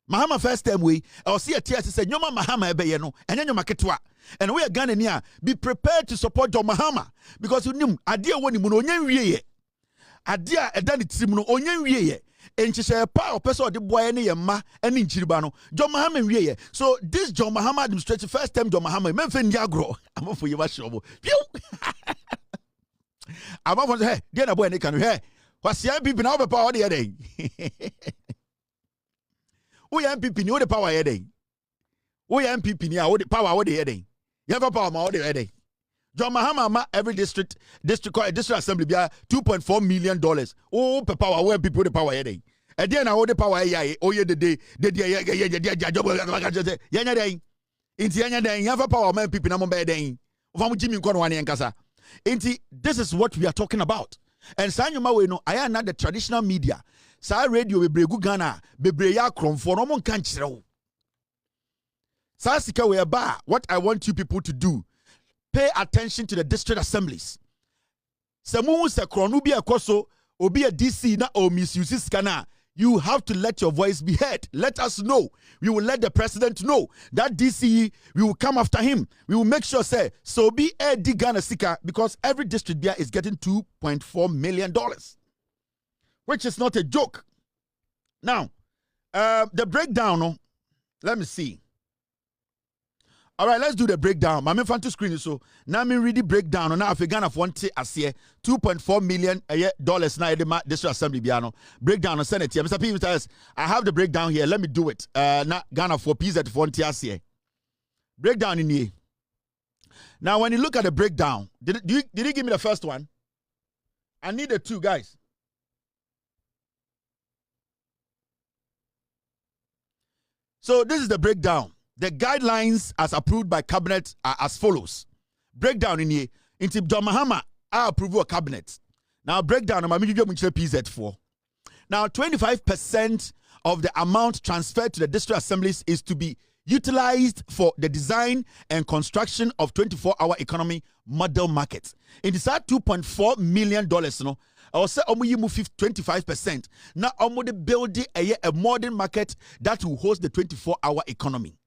Mahama first time we, or see a TS say, Nyoma Mahama ebeyeno, and then Maketwa. And we are Ghanaian, be prepared to support John Mahama. Because you knew, Adia woni muno nyen Adia edani timuno onyen wiye. Enchise pa opeso de boy ne yema ene nchiriba no. John Mahama wiye. So this John Mahama administration first time John Mahama menfe ndi agro. Amofo yeba shobo. Amofo say, "Dey na boy ne kanu he. Wasia pipi na obepa ode yeden." Wo ya MPP ni wo de power yeden. Wo ya MPP ni a wo de power wo de yeden. You have a power ma wo de yeden. John Mahama every district assembly be $2.4 million. Oh, power where people the power heading. And then I the power ye the day you have a power man people na day. This is what we are talking about. And Sanyuma we know I am not the traditional media. Sa radio we bregu Ghana bebre ya krom for no mon kan chire. Sa sika we ba what I want you people to do. Pay attention to the district assemblies. Semu se kronu bi ekoso obi a DC na o misuse scanner. You have to let your voice be heard. Let us know. We will let the president know that DC we will come after him. We will make sure say so be a Ghana sika because every district there is getting $2.4 million, which is not a joke. Now, the breakdown. No, let me see. All right, let's do the breakdown. My fan to screen so now me read the breakdown. Now if you Ghana for $2.4 million now the district assembly biano breakdown on Senate here. Mr. P. I have the breakdown here. Let me do it. Now Ghana for PZ for here. Breakdown in here. Now when you look at the breakdown, did you give me the first one? I need the two, guys. So this is the breakdown. The guidelines as approved by cabinet are as follows. Breakdown in here. Into John Mahama, I approve a cabinet. Now breakdown, I'm PZ4. Now 25% of the amount transferred to the district assemblies is to be utilized for the design and construction of 24-hour economy model markets. It is at $2.4 million. No, I will say you move 25%. Now I'm building a modern market that will host the 24-hour economy.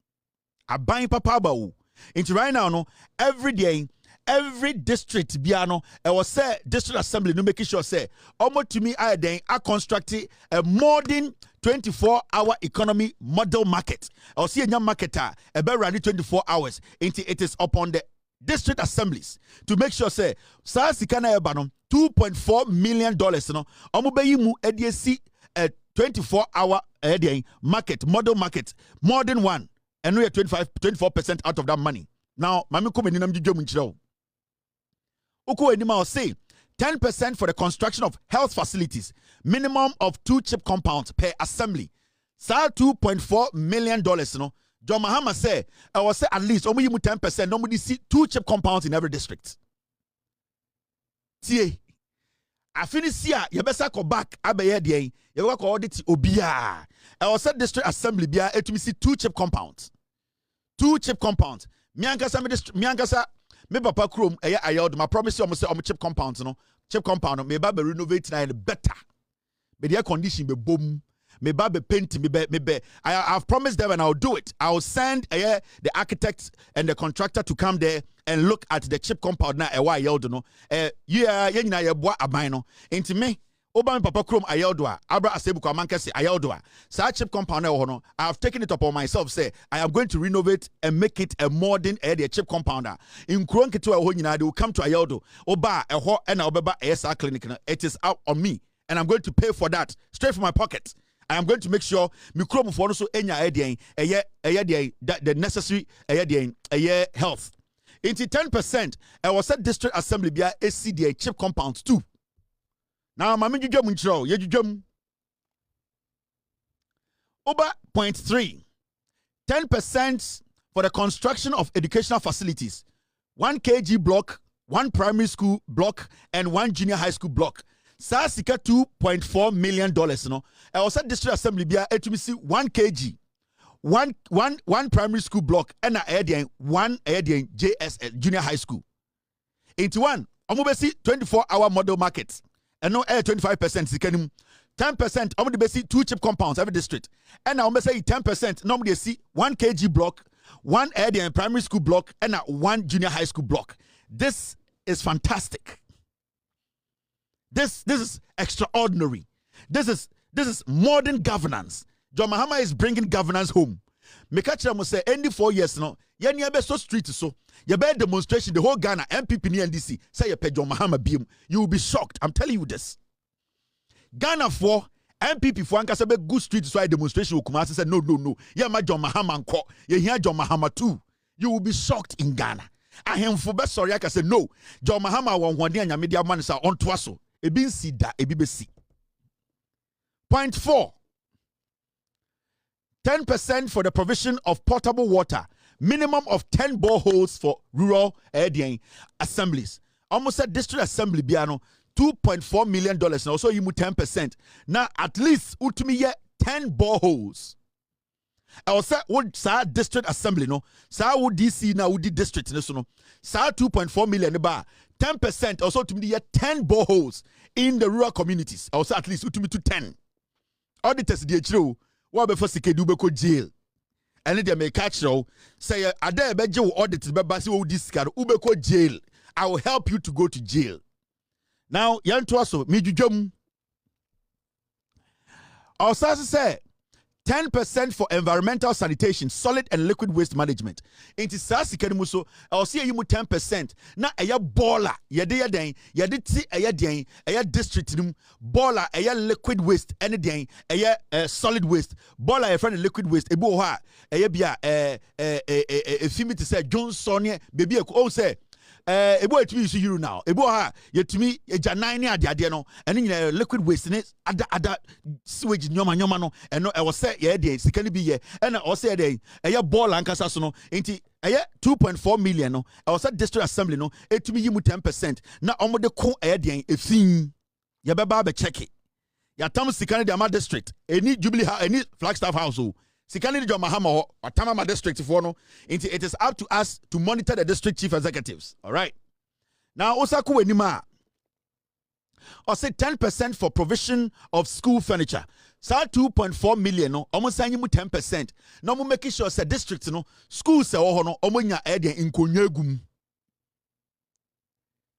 I buy papa bao. Into right now, no, every day, every district biano, I will say district assembly no making sure say almost to me I then I constructed a modern 24-hour economy model market. I'll see a young marketer about running 24 hours until it is upon the district assemblies to make sure say sa sikana ebano $2.4 million no omubeyi mu edc a 24-hour market modern one and we are 24% out of that money. Now mami come ni nam didwo nchiro uko enima I'll say 10% for the construction of health facilities, minimum of 2 chip compounds per assembly. Sa $2.4 million, no. John Mahama say, I will say at least only 10%, nobody see 2 chip compounds in every district. See, I finish here, you better go back, abaye dey, you work audit obia. I will say district assembly bia, it me see 2 chip compounds. 2 chip compounds. Miangasa, me papa chrome ayod my promise you say chip compounds no chip compound me ba be renovate na better be the air condition be boom me ba be paint me be I've promised them and I'll do it. I'll send the architects and the contractor to come there and look at the chip compound na ewa ayod no yeah nyina ye boa aban no enti me Obama Papa Chrome Ayodwa, Abra Asebuko Amankasi Ayodwa. Such chip compound, I have taken it upon myself. Say, I am going to renovate and make it a modern chip compounder. In Kronkitu Ahonina, they will come to Ayodo. Oba, a ho and Obaba ASR clinic. It is out on me, and I'm going to pay for that straight from my pocket. I am going to make sure Mikrom for also the necessary health. Into 10%, I was at district assembly via SCDA chip compounds too. Now, mami jujum nchro, ye jujum. Over 0.3, 10% for the construction of educational facilities, 1 kg block, 1 primary school block, and 1 junior high school block. Sasika $2.4 million. No, I was at district assembly bia etumisi 1 kg, 1 primary school block, and a 1 JSL junior high school. 81, omubesi 24-hour model markets. And no 25% sikanim 10% omudi besi 2 chip compounds every district and now say 10% normally see 1 kg block 1 primary school block and 1 junior high school block. This is fantastic. This is extraordinary. This is modern governance. John Mahama is bringing governance home. Mekachira must say any 4 years no yani ebe so street so you be demonstration the whole Ghana MPP ni NDC say you pay John Mahama beam, you will be shocked. I'm telling you this. Ghana for MPP for anka say be good street so demonstration Kumasi say no yeah ma John Mahama nko you hear John Mahama too, you will be shocked in Ghana. Ahemfo be sorry aka say no John Mahama won hwade anyame dia man say on to so ebi nsi da ebi be si. 0.4, 10% for the provision of potable water, minimum of 10 boreholes for rural assemblies. Almost a district assembly biano $2.4 million. Now so you move 10%. Now at least utumi 10 boreholes. I was say would sa district assembly no sa would DC now would district no so no sa 2.4 million bar 10% also to me 10 boreholes in the rural communities. I was say at least utumi to 10. Auditors the true. What before Sikedu beko jail? And they may catch you. Say, Ada beje audit bebasi wo discard ubeko jail. I will help you to go to jail. Now, yan twaso mi jujum. Also say 10% for environmental sanitation, solid and liquid waste management. Inti sasi kanimuso, I'll see you 10%. Na aya baller, yadi ti aya district num, baller, aya liquid waste, any day, aya solid waste, baller a friend liquid waste, ebu ha, aya bia, if you say Johnson, baby, oh say, ebo etumi use euro now ebo ha yetumi eja 9 ne ade no ene nyina liquid waste ne ada sewage nyoma no eno e wo se ye de sika ne bi ye ena o se de eye ball ankasa so no enti eye 2.4 million no e wo se district assembly no etumi yi mu 10% na omode ko eye de efin ye beba be check it ya tam sika ne de ama district eni Jubilee eni Flagstaff house o Sikani di Mahama or Tamama district for no. It is up to us to monitor the district chief executives. All right. Now, Osaku Wenima. Or say 10% for provision of school furniture. Sa 2.4 million no. Almost saying you 10%. No mo making sure say district no schools se ho no omonya ede inkonyagum.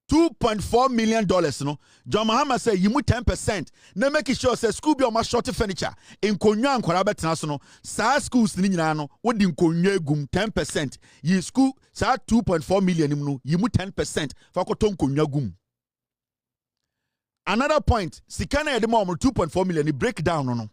$2.4 million no. John Mahama say you 10%. Na make sure say school be on short furniture. In konwa ankwara betena so no. Sa schools ni nyina no wodi nkonwa gum 10%. Yi school sa 2.4 million no you 10% for koton konwa gum. Another point, sikana yede mo 2.4 million breakdown no.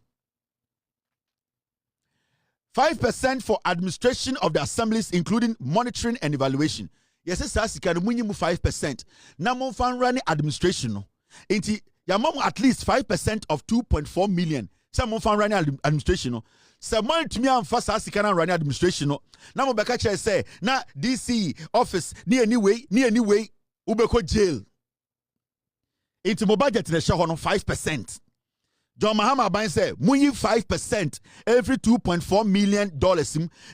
5% for administration of the assemblies including monitoring and evaluation. Yes, sir, can win you 5%. Now, mon fan running administration. No, inti ya mom at least 5% of 2.4 million. Some mon fan running administration. No, some money to me and first as can run administration. No, now mo beka say na DC office ni anyway ubeko jail. Into mo budget in the show on 5%. John Mahama Bain said, "Munyi 5% every $2.4 million.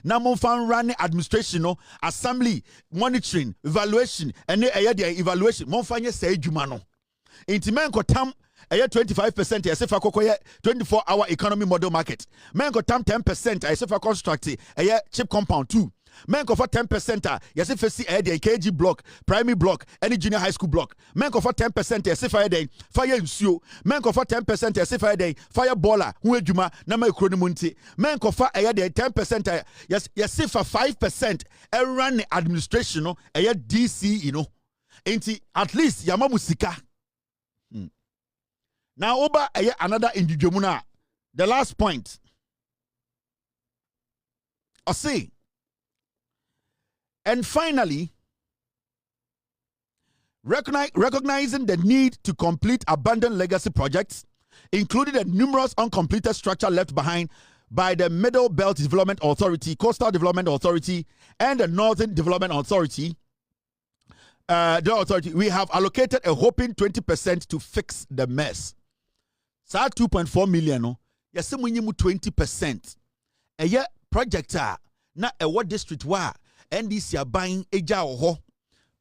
Na mon fan running administration, no assembly, monitoring, evaluation, and the evaluation. Mon fan say jumano. Inti men ko tam 25% as if I 24-hour economy model market. Men ko tam 10% as if I construct a chip compound too. Men go for 10% yes if see a KG block, primary block, any junior high school block. Men go for 10% yes if fire nsuo. Men go for 10% yes if fire baller hu adwuma na ma ekro ne munti. Men go for 10% yes if 5% run the administration no DC you know. Enti at least yama musika. Now over another individual na. The last point. I see. And finally, recognizing the need to complete abandoned legacy projects, including the numerous uncompleted structure left behind by the Middle Belt Development Authority, Coastal Development Authority, and the Northern Development Authority, we have allocated a whopping 20% to fix the mess. So 2.4 million, no, yes, 20%. A year project na a what district wa. NDC are buying eja oho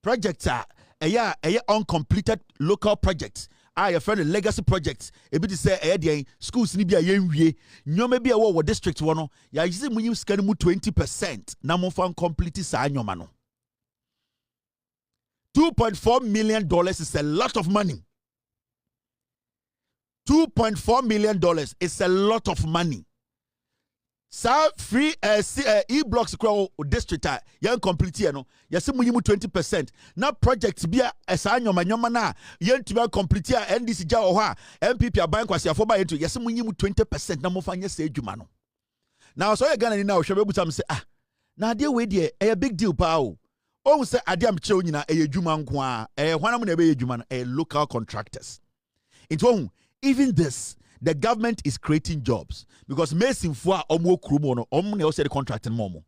projects are a uncompleted local projects. Your friend legacy projects. A bit say schools ni bia yenwie. Nyoma bia wo district one. Ya yisi munyi scan mu 20%. Na mo fan complete sa nyoma no. $2.4 million is a lot of money. $2.4 million is a lot of money. Sa free e-blocks district yan complete no yesi mu 20% na project bia esa nyoma na yentuma complete NDC ja ho a MPP aban kwase afoba yentu yesi mu 20% na mo fanya se adwuma no. Now so you Ghana ni na wo hwe bebutam say na ade we de a big deal pa o say ade am che onyina adwuma nko a hwanam na be adwuma no local contractors. Into even this the government is creating jobs because Mason for omo krumo no omne o say the contracting momo.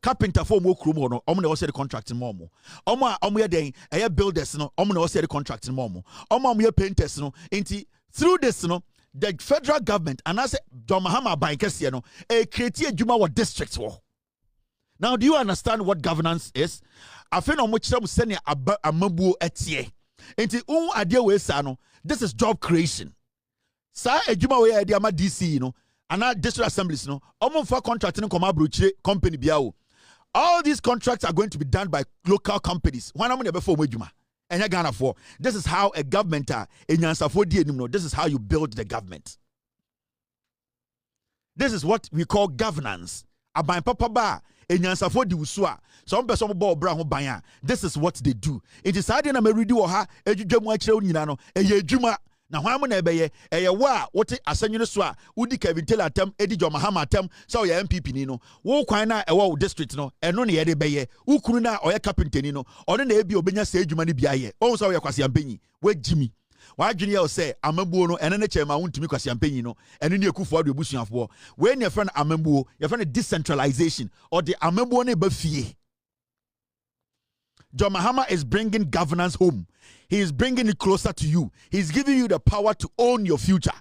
Carpenter for omo krumo no omne o say the contracting momo. Omo ye den builders no omne o say the contracting momo. Omo ye painters no enti through this no the federal government and I say John Mahama Bankesi no create adwuma what districts wo. Now do you understand what governance is? Afi no mo kire mo sene amabuo etie. Enti ade we sa no this is job creation. Sa ejuma we ade ama DC no ana district assemblies no omo for contracting komabrochire company biawo. All these contracts are going to be done by local companies. One am be for ejuma enya Ghana for. This is how a government enyansafo di enim no. This is how you build the government. This is what we call governance. Aban papa ba enyansafo di usua. Some person bo bra ho ban. This is what they do. It is hard na me ready wo ha ejudwamu akire nyina no eye adwuma na hwan mo na ebeye wa wote asanyu so a wudi Kevin Taylor atem edi John Mahama atem so ye MPP ni no wo kwan na ewo district no eno na ye de beye ukunu na oye carpenter ni no ono na ebi obenya se adwuma ni bia ye o so ye kwase ampanyi wa jimi wa adwene ye say amambuo no ene ne chema wontumi kwase ampanyi no ene ne ekufu ado ebusuafo we ne friend amambuo ye friend decentralization or the amambuo ne ba fie. John Mahama is bringing governance home. He is bringing it closer to you. He's giving you the power to own your future.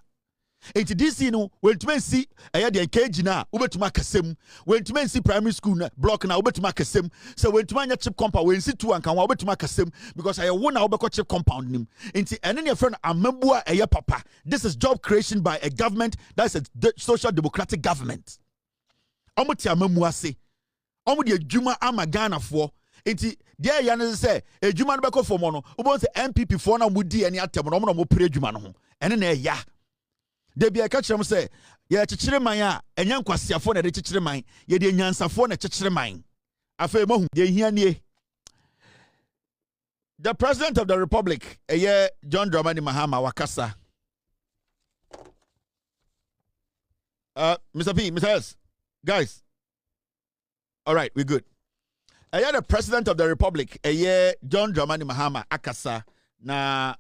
And this, you know, when to see a the engage na ubetuma kasem, when to see primary school na block na ubetuma kasem, so when to man chip compound, when see two and can ubetuma kasem, because I want ubeko chip compound nim. And then your friend amembua a papa. This is job creation by a government that's a social democratic government. Omuti amembua se, omudi juma amagana for. Enti dia ya ne se adwuma no beko fo mo no ubon se MPP fo na mudi ani atem no mo pre adwuma no ho ene na ya de bia ka kire mo se ye kekere man a enya nkwasiafo na de kekere man ye de nyansafo na kekere man afa mo hu de hia nie. The President of the Republic John Dramani Mahama wakasa Mr. P, Mr. S, guys, all right, we're good. The President of the Republic, John Dramani Mahama akasa na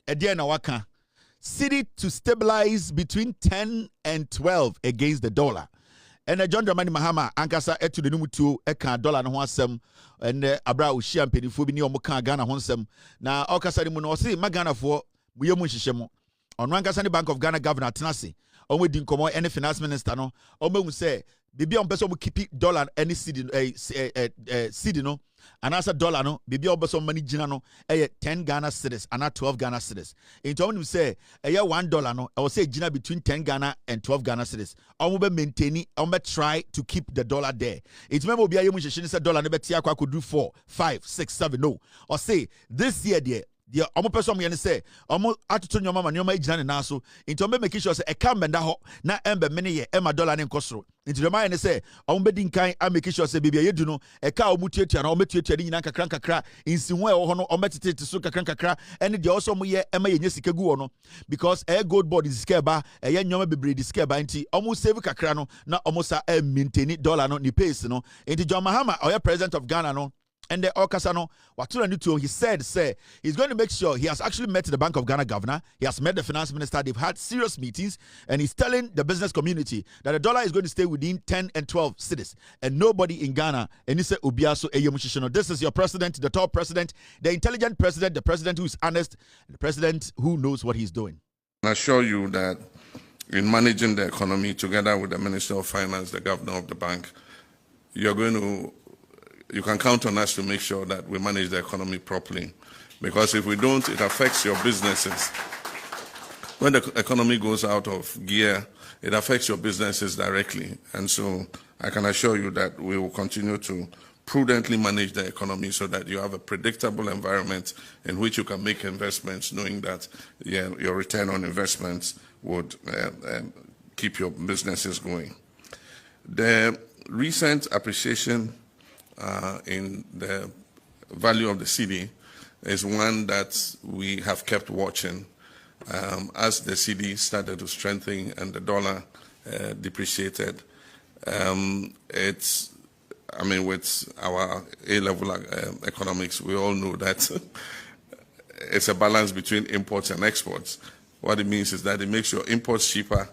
na waka city to stabilize between 10 and 12 against the dollar. And John Dramani Mahama ankasa etu de numutu eka dollar no ho asem and abra ohia mpenifo bi ni omoka Ghana ho asem na okasa ni mu no se magana fo muye mu nhihye mo ono ankasa ni Bank of Ghana governor tenase onwe di nkomo any finance minister no omehu se bibi on person keep dollar any cedi cedi no and as a dollar no bibi on person money gina no 10 Ghana cedis and 12 Ghana cedis in terms of say $1 no I will say gina between 10 Ghana and 12 Ghana cedis I will be maintaining I will try to keep the dollar there. It's remember be a mu sheshe say dollar no be tia kwa could do 4 5 6 7 no or say this year there the omo person me say omo atoto nyoma ma nyoma igina ne na so into be making sure say e ka mbenda ho na embe mene ye e ma dollar ne nkosoro into the man say omo be din kan a making sure say bibia yedu no e ka omo tuatua na omo tuatua nyina kakra insihu e wo ho no omo tetete so kakra ene de also omo ye e ma ye nya sika gu no because a gold board is sika ba e ye nyoma bebre di sika ba nti omo save kakra no na omo sa maintain dollar no ni pace no into John Mahama oya president of Ghana no. And the Okasano, he said, he's going to make sure he has actually met the Bank of Ghana governor, he has met the finance minister, they've had serious meetings, and he's telling the business community that the dollar is going to stay within 10 and 12 cities, and nobody in Ghana, and he said, Ubiaso Eyemushishino. This is your president, the top president, the intelligent president, the president who is honest, the president who knows what he's doing. I assure you that in managing the economy together with the Minister of Finance, the governor of the bank, you can count on us to make sure that we manage the economy properly. Because if we don't, it affects your businesses. When the economy goes out of gear, it affects your businesses directly. And so I can assure you that we will continue to prudently manage the economy so that you have a predictable environment in which you can make investments, knowing that your return on investments would keep your businesses going. The recent appreciation in the value of the cedi is one that we have kept watching as the cedi started to strengthen and the dollar depreciated. With our A-level economics, we all know that it's a balance between imports and exports. What it means is that it makes your imports cheaper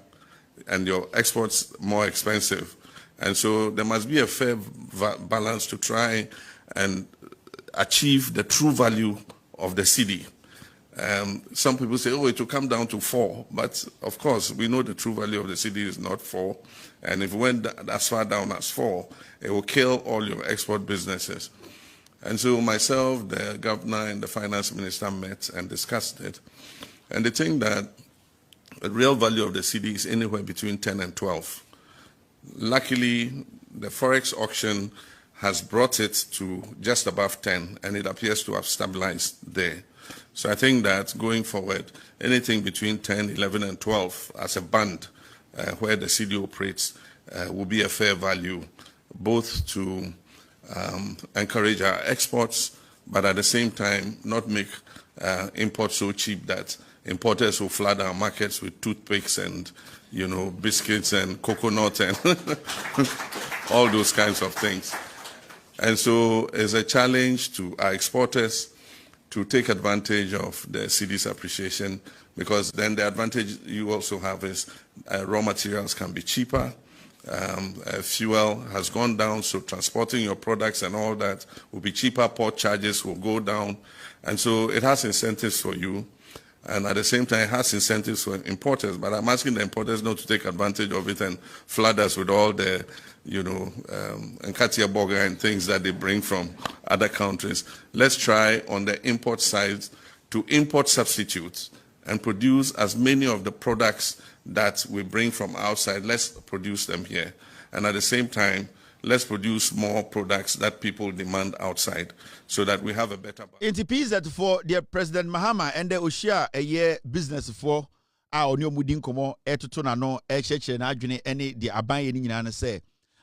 and your exports more expensive. And so there must be a fair balance to try and achieve the true value of the cedi. Some people say, oh, it will come down to 4. But of course, we know the true value of the cedi is not 4. And if it went as far down as 4, it will kill all your export businesses. And so myself, the governor, and the finance minister met and discussed it. And they think that the real value of the cedi is anywhere between 10 and 12. Luckily, the Forex auction has brought it to just above 10, and it appears to have stabilized there. So I think that going forward, anything between 10, 11, and 12 as a band where the cedi operates will be a fair value, both to encourage our exports, but at the same time not make imports so cheap that importers will flood our markets with toothpicks and, biscuits and coconut and all those kinds of things. And so it's a challenge to our exporters to take advantage of the cedi's appreciation, because then the advantage you also have is raw materials can be cheaper. Fuel has gone down, so transporting your products and all that will be cheaper. Port charges will go down. And so it has incentives for you. And at the same time, it has incentives for importers. But I'm asking the importers not to take advantage of it and flood us with all the, Okatakyie burger and things that they bring from other countries. Let's try on the import side to import substitutes and produce as many of the products that we bring from outside. Let's produce them here. And at the same time, let's produce more products that people demand outside so that we have a better balance. In PZ for the President Mahama and the Oshia a year business for our new Mudin Komo, Etotona no, Echeche na Adwene, any the Abaye Nina say.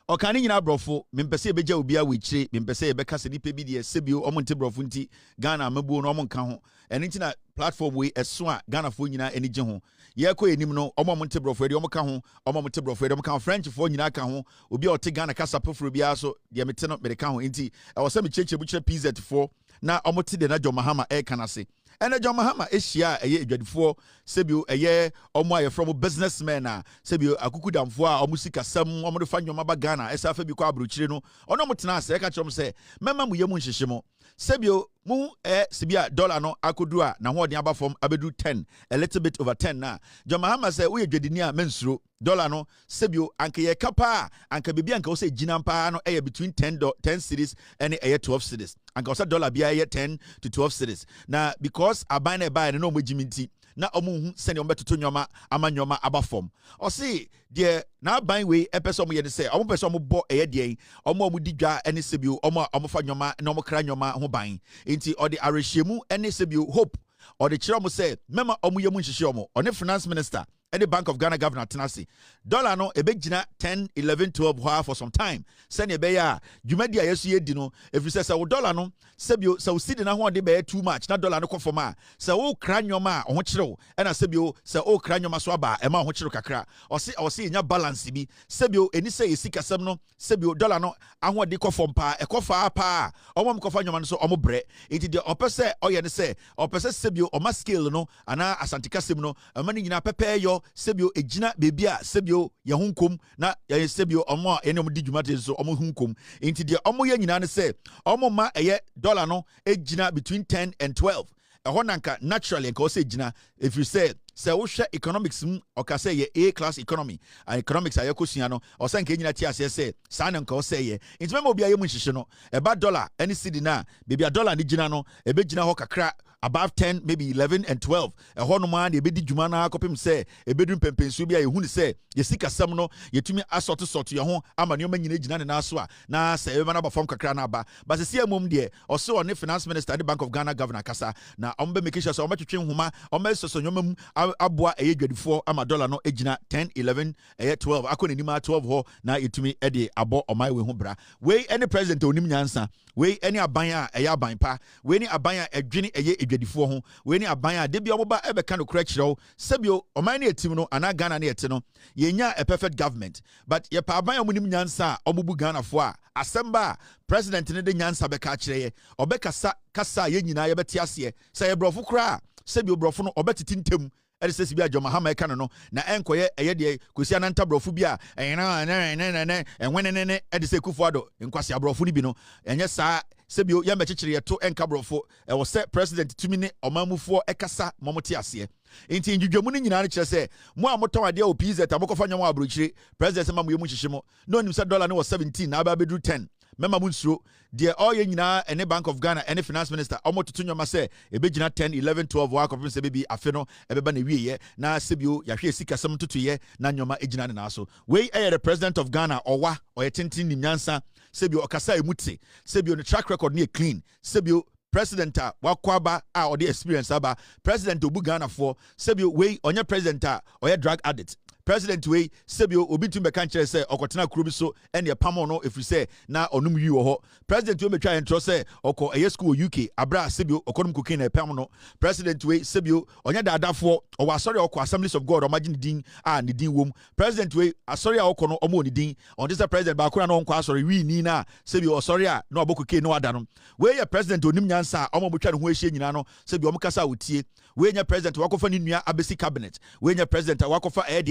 O can in brofo, Mimpese Beja Ubia Wichi, Mimpese Becassi PBD, Sebio, Omonte Brofunti, Ghana, Mabu, Nomon Kaho, and internet platform way as Swa, Ghana Funina, and Nijaho. Yako Nimno, Omonte Brofred, Omokaho, Omonte Brofred, Omokan French for Ninakaho, Ubi or Tigana Casa Pofrubiaso, the Ametano Medicaho Inti, I was semi church butcher PZ for now Omoti de Najo Mahama Air Canasi. And a John Mahama is here a year before Sebio a year or more from a businessman. Sebio Akukudam for or Musika some Omofan Yomaba Ghana, SFB Quabruchino, or no Motina, Sekachom say, Mamma Muyamunshimo. Sebio mu Sibia dollar no akudua na ho aba from abedu 10 a little bit over 10 na John Mahama say we dwedinia mensuro dollar no sebio anke ye kapa anke bibia anke wo say ginampa no between 10 cedis and 12 cedis anke wo say dollar bia 10 to 12 cedis na because aban na buy no mo giminti na omu sene ombeto nyoma amanyoma aba form o say de na ban we epeso mo ye de say omo peso mo bo de omo di dwa ene sebio omo fa nyoma na omo kra nyoma ho ban inti or the arishemu ene sebio hope or the chiro say mema omo yemu nhihye omo one finance minister and the Bank of Ghana Governor Tenasi. Dollar no a big jina 10, 11, 12 for some time. Send a beya, you made the yesu dino. If you say so dollar no, sebio so see the na one de too much, not dollar no conforma. So cranyo ma on chiro, and a sebio so cranyo maswaba, and ma honchiro kakra, or see in your balance be sebio any say sika semno, sebio dollar no, and what de conform pa, a cofa pa, or one cofanyo man so omobre, it is the opposite or ya say, or possess sebio or ma scale no, and asantika simno, a money in a pepe yo. Sebio ejina bebia sebio ya hunkum na ya sebio omo enom di dwumate so omo hunkum inti de omo ya nyina ne se omo ma eye dollar no ejina between 10 and 12 ehon nanka naturally nka o se ejina if you say wo hwe economics o ka say ye A class economy and economics ayekosua no o say nka nyina ti ase say sa nka o say ye inti memo bia ye mu nhihye no eba dollar any cedi na bebia dollar ni gina no ebe gina ho kakra above 10, maybe 11 and 12. A honoman, a bedi jumana, copim say, a bedroom pempensubia, who say, ye seek a samno, ye to me a sort to your home, I'm a new man in Aswa, na say, Evanaba from Kakranaba, but the see a mum dear, or so on the finance minister at the Bank of Ghana Governor Casa, now Ombe Mikisha, so much train Huma, or Meso Yomum, Abua, a year before, I'm a dollar no ejina 10, 11, a 12, I couldn't nima 12 ho, now it to me Eddie, abo or my way humbra. Way any president to Nimyansa, way any abaya, a yabanpa, way any abaya, a genie, a year. Edwadifoɔ ho we ni aban a de bia omoba ebe ka no correctional sebio oman ne etim no ana Ghana ne ete no yenya a perfect government but ye pa aban amunim nyansa a omubu Ghana fo a asemba president ne de nyansa be ka kire ye obekasa kasa ye nyina ye beti ase se ye brofo kra sebio brofo no obetiti ntem ere se sibia John Mahama ka no na enkoye eye de kosi ananta brofo bi a enwenene ede se Kufuado nkwase abrofo ni bi no enye saa sebio ya mechechire yeto enkabrofo e wo se president tumi ne omamufo ekasa momote ase enti ndwudwamu ni nyina ne kire se mo amoton ade o PZ amokofa nyamo abrochire president ma mo yemu hyehyemo no nim se dollar ne was 17 na aba bedru 10 mema munsuro de all ye nyina ene Bank of Ghana ene finance minister omototo nyoma se ebegina 10 11 12 wa kofin se bebi afe no ebeba na wiye na sebio yahwe sikasem totoye na nyoma egina ne na so we the president of Ghana owa oyetintin ni nyansa sebio okasa emuti sebio ne track record ne clean sebio president wakwaba or the experience aba president obu Ghana for sebio we onye president or drug addict president we sebio obi tum be kan kire say okotena kuro bi so ene pamo no if you say na onum yi wo ho president we betwa entro say okọ eye school UK abra sebio okonum kokin na pam no president we sebio onya dadafo o wa sorry okọ Assemblies of God o magine din a ne din wom president we asori a okọ no omo ne din on this president ba kura no nkọ asori wi ni na sebio osori a na obokoke no ada no we ye president onim nyansa omo botwa ne ho ehye nyina no sebio omo kasa wotie we nye president wakofa ni nua abesi cabinet we nye president wakofa eye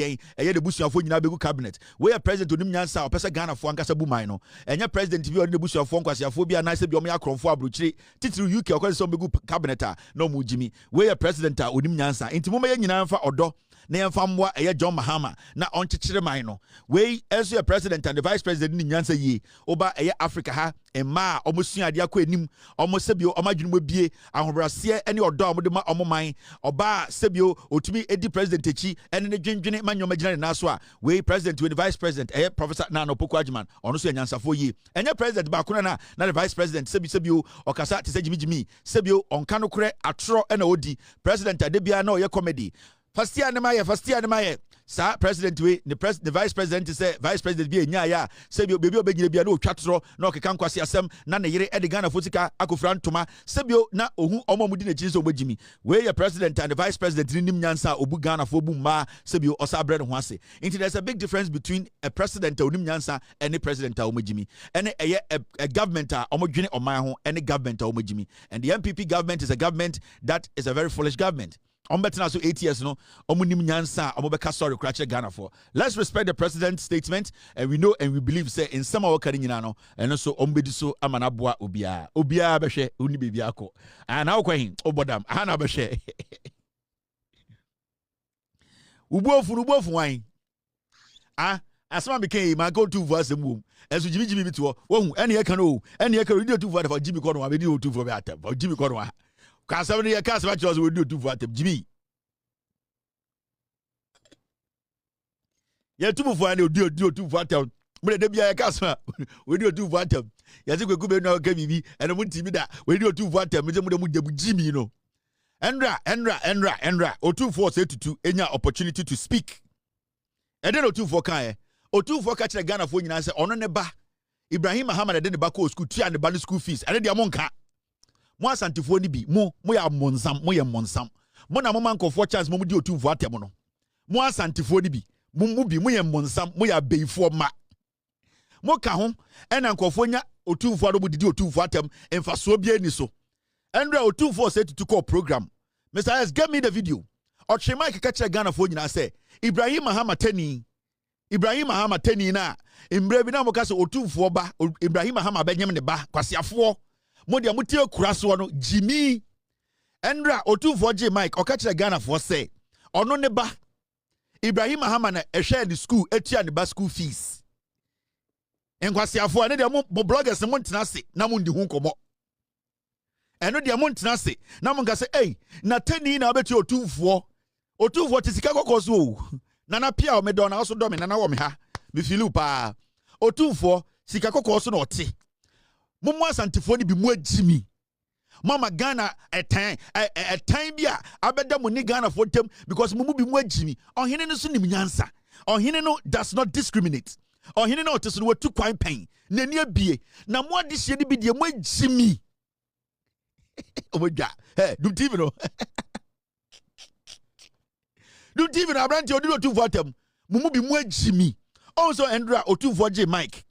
de busuafo nyina begu cabinet we ye president onim nyansa opese Ghana fo ankasa buman no enye president bi de busuafo nkwasiafo bi anase bi omo yakromfo aburuchiri titiri UK okwese begu cabinet a no mu jimi we ye president a onim nyansa intimo me nyina mfa odo na yemfa mwa eye John Mahama na onchichire man no we enso ye president and the vice president ni nyansa yi oba eye Africa ha emma omo suade akọ enim omo sebio omo adwunumo bie ahobrase ene odo omo de ma omo man oba sebio otumi edi president echi ene ne dwendwene manyoma gina na so a we president we the vice president Professor Nana Opoku Agyeman ono so nyansafo yi enye president ba kono na the vice president sebio okasa te se jimijimi sebio onka no kore atro ena odi president adebia na oye comedy first year ne maye sa president we the vice president say vice president bi enya ya sebio bebi obegyire bia na otwatro na okeka nkwase asem na ne yere ede Ghana fotika akofra ntoma sebio na ohu omomudi na chiri so ogbegimi we ye president and the vice president nim nyansa obu Ghana fo bu ma sebio osa bread ho ase into there's a big difference between a president onim nyansa and a president omegimi and a government omodwene oman ho and a government omegimi and the MPP government is a government that is a very foolish government. Betting so 8 years no omunim nyansa omobeka sorry krache Ghana for. Let's respect the president's statement and we know and we believe say in some our kari nyina no and also ombedi so amanaboa obia behwe uni bibia akọ and how kwahin obodam ana behwe ubofu wan asema became my go to voice mum enso jimi bi to wo ene ye kan o ene ye kan radio to voice for jimi kono abedi o to for be atam for jimi kono Kasa we just we do two for them Jimmy. Ya two for any do two for them. But they be a kasa we do two for them. Yazi we go na KBB and we team that we do two for them. We Jimmy you know. Endra. O two for say to any opportunity to speak. And then o two for kan o two for catch the Ghana for nyina say ono ne ba Ibrahim Muhammad de ne ba ko school tua and the school fees. And they amonka. Mo asantifo ni bi mo ya monsam mo na mo mankofo chance mo di otumfo atem no mo asantifo ni bi mo ya monsam mo ya beifo ma mo ka ho ena nkofo nya otumfo ado mo di otumfo atem emfaso bia ni so endra otumfo say to call program Mr. S give me the video o Mike ka kire Ghana fo nyina say Ibrahim Muhammad tani na embre bi na mo ka say otumfo ba Ibrahim Muhammad benyem ne ba kwasiafo Modia mutie kuraso no Jimmy Endra otumfo J Mike okachira Ghana for say ono ne ba Ibrahim Muhammad na ehwe the school etia ne ba school fees enkwasiafo ne de mo bloggers mo ntena se na mo ndi hu nkomo eno de mo ntena se na mo ngase na tani na obeti otumfo tisika kokoso o na pia o me do na so do me na wo me ha me filu pa otumfo sika kokoso na ote Mumu asantifo ni bi mu agimi mama Ghana etan bia abeda mu ni Ghana for tem because mumu bi mu agimi ohene no so nim nyansa ohene no does not discriminate ohene no oteso no watu kwan pen nani abie na mo adehye ni bi de mu agimi omoja dum TV no abranti odi otu for tem mumu bi mu agimi also Endra otu for J Mike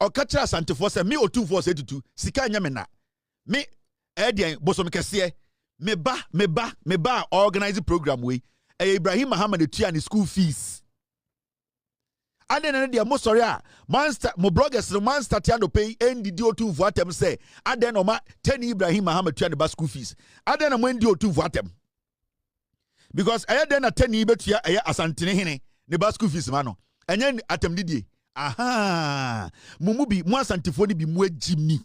Okatakyie asantifo se me otumfo se tutu sika nya me na me edian bosom kese me ba organize program we Ibrahim Muhammad etua ni school fees ade na dia mo sorry a mo bloggers no man start and pay ndi otumfo atem say ade no ma 10 Ibrahim Muhammad tua ni ba school fees ade na mo ndi otumfo atem because ade na 10 betua asantene hene ne ba school fees ma no enye atem didie aha mumubi mu asantifo ni bi mu agimi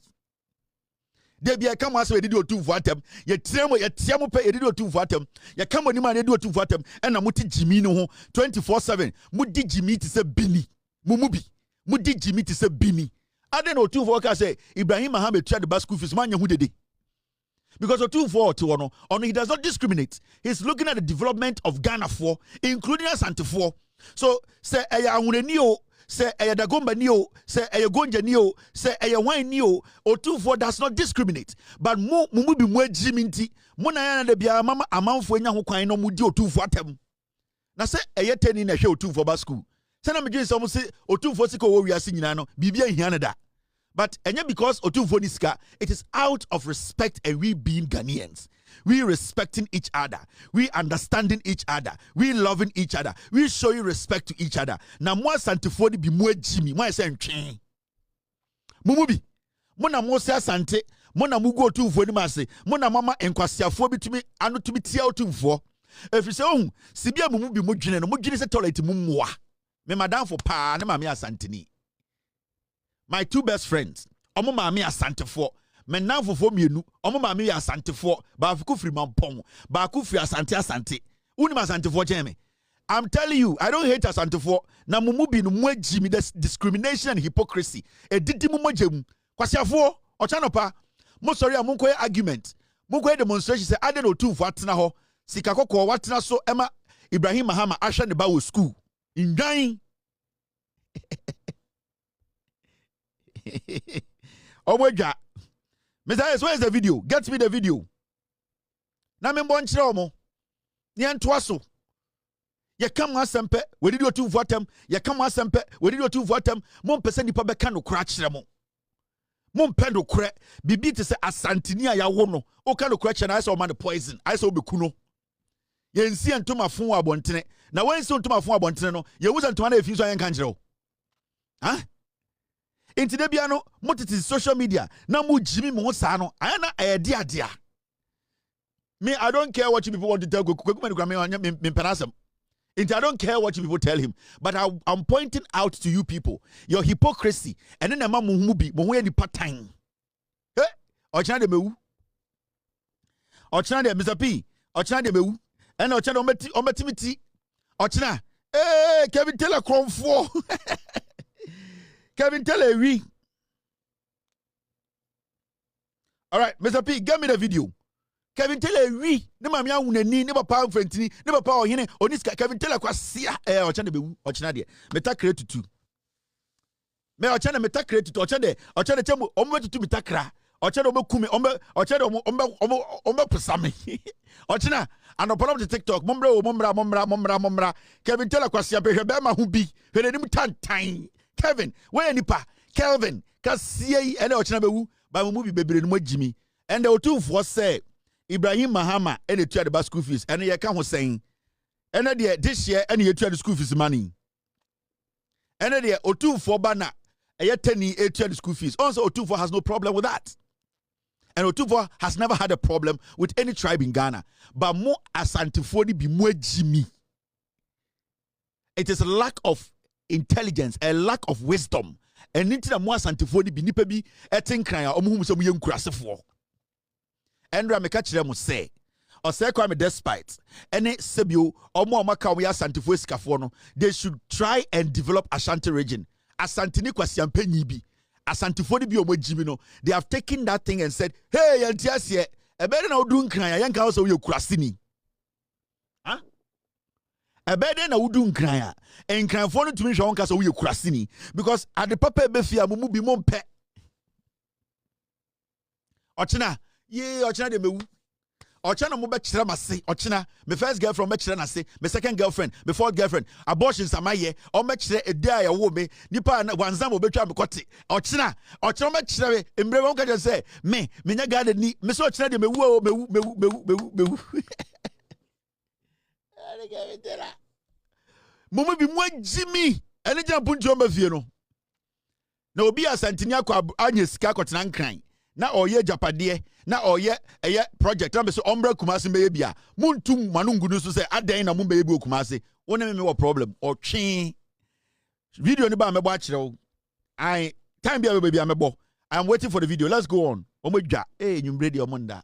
de bia ka mo ase we didi otumfo atem ye tiamo pe ye didi otumfo atem ye ka mo ni ma ne didi otumfo atem ena muti jimi no ho 24/7 mu di jimi ti se bini mumubi mu di jimi ti se bini ade na otumfo ka say Ibrahim Muhammad tua the school fees manya hu dede because otumfo to ono he does not discriminate. He's looking at the development of Ghana for including asantifo So say eya ahunani o, say eya dagomba ni o, say eya gonja ni o, say eya wine ni o, Otumfuo does not discriminate. But mo bi mo agimi nti, mo na ya na de bia mama amanfo enya ho kwan no mo di Otumfuo atem. Na say eya teni na hwe Otumfuo ba school. Say na me dwen so mo say Otumfuo sika wo wiase nyina no, bibia hia ne da. But enya because Otumfuo ni sika, it is out of respect and we being Ghanaians. We respecting each other. We understanding each other. We loving each other. We showing respect to each other. Na mo asantefo bi mo agimi, mo say ntwen. Mumubi. Mo na mo se asante, mo na mugu Otumfuo ni mase, mo na mama enkwasiafo bitumi anu tumi tia Otumfuo. Efiri se ohun, sibia mumubi mo dwene no, mo dwene se toilet mu mmoa. Me madam for pa na mama asanteni. My two best friends, omo mama asantefo. Men now for mienu, omo mama asantefo, ba fuku free mampong, ba ku free asante. Uni asantefo cheme. I'm telling you, I don't hate asantefo. Na mumubi no mwejimi, there's discrimination and hypocrisy. E didi mumojemu. Kwasiafo, ochanopa, mo sorry a munkoye argument. Munkoye demonstration say ade no Otumfuo atena ho. Sika kokko watena so ema Ibrahim Mahama ahwe ne ba wo school. Indwan. Omweja. Mr. Where is the video? Get me the video. Na me mbon kire omo. Ni antoa so. Ye kam asempe, we did Otumfuo atem. Ye kam asempe, we did Otumfuo atem. Mo mpese nipa beka no kra kire mo. Mo mpe no kra. Bibi te se asantini a ya wo no. O ka no kra kire na I say o man poison. I say obeku no. Ye nsi antoma fon wa abontene. Na wen nsi antoma fon abontene no, ye wuza antoma na efi so ayen kan kire o. Ha? Inti de bia no motiti social media na mu jimi mo sa no ayana ayedi adia. Me, I don't care what you people want to tell me penasem. Inti I don't care what you people tell him, but I'm pointing out to you people your hypocrisy and then ma mu bi mo ho ni patan. Eh, ochana de mewu. Ochana de Mr. P. Ochana de mewu. And ochana ometimiti. Ochana Kevin Taylor Cromfo. Kevin Taylor, we. All right, Mr. P, give me the video. Kevin Taylor, we. Ne mami uneni, ne papa frentini, ne papa ohine. Oniska Kevin Taylor kwa sia. Ochana be ochana de. Meta create tu. Me ochana meta create tu. Ochana chemu omwe tu meta kra. Ochana omwe kume ochana omwe pesame. Ochana anopolo de TikTok. Mombra. Kevin Taylor kwa sia be hwebe ma hu bi. Hwede nim tantan. Kevin, where nipa? Kelvin, kasi ene ochina bewu, ba mu bi bebre no magimi. And the Otumfuo say Ibrahim Mahama ene tua the school fees. Ene ye ka ho saying. Ene de this year ene ye tua the school fees money. Ene de Otumfuo ba na eye tani e tua the school fees. Also Otumfuo has no problem with that. And Otumfuo has never had a problem with any tribe in Ghana. But mo asantefo ni bi mo agimi. It is a lack of intelligence, a lack of wisdom. And into the more santifoni bi nipa bi etin kran a omuhum se mu ye nkurasefo. Endra me ka kire mo say, o say kwa me despite any sebio omo amaka we santifo sikafo no, they should try and develop Ashanti region. Asantini kwasiampanyi bi. Asantifoni bi omo jimi no, they have taken that thing and said, "Hey, yantiasie, e be na odu nkran ya yanka so we kurasini." Huh? Ebede na wudu nkran a nkranfo no tumi hwe won kasa wo ye kurasini because at the papa ebefia mumu bi mompe ochina de mewu ochina mo be kire mase ochina me first girlfriend be kire na se me second girlfriend me fourth girlfriend abortion samaye o me kire ede a wo me nipa wanzam obetwa me kote ochina me kire embre won ka je say me nya garden ni me so ochina de mewu Mumu bi mo jimi ene gya punjo ma fie no na obi asantini akwa anya sika akotena nkran na oye japade na oye eye project na be so ombra kumase be bia muntum manungunu so say adan na mo be bi okumase woni me wo problem o twen video ni ba mebo a kire wo I time bia be bia mebo I am waiting for the video. Let's go on. Omodwa nyumbre de omonda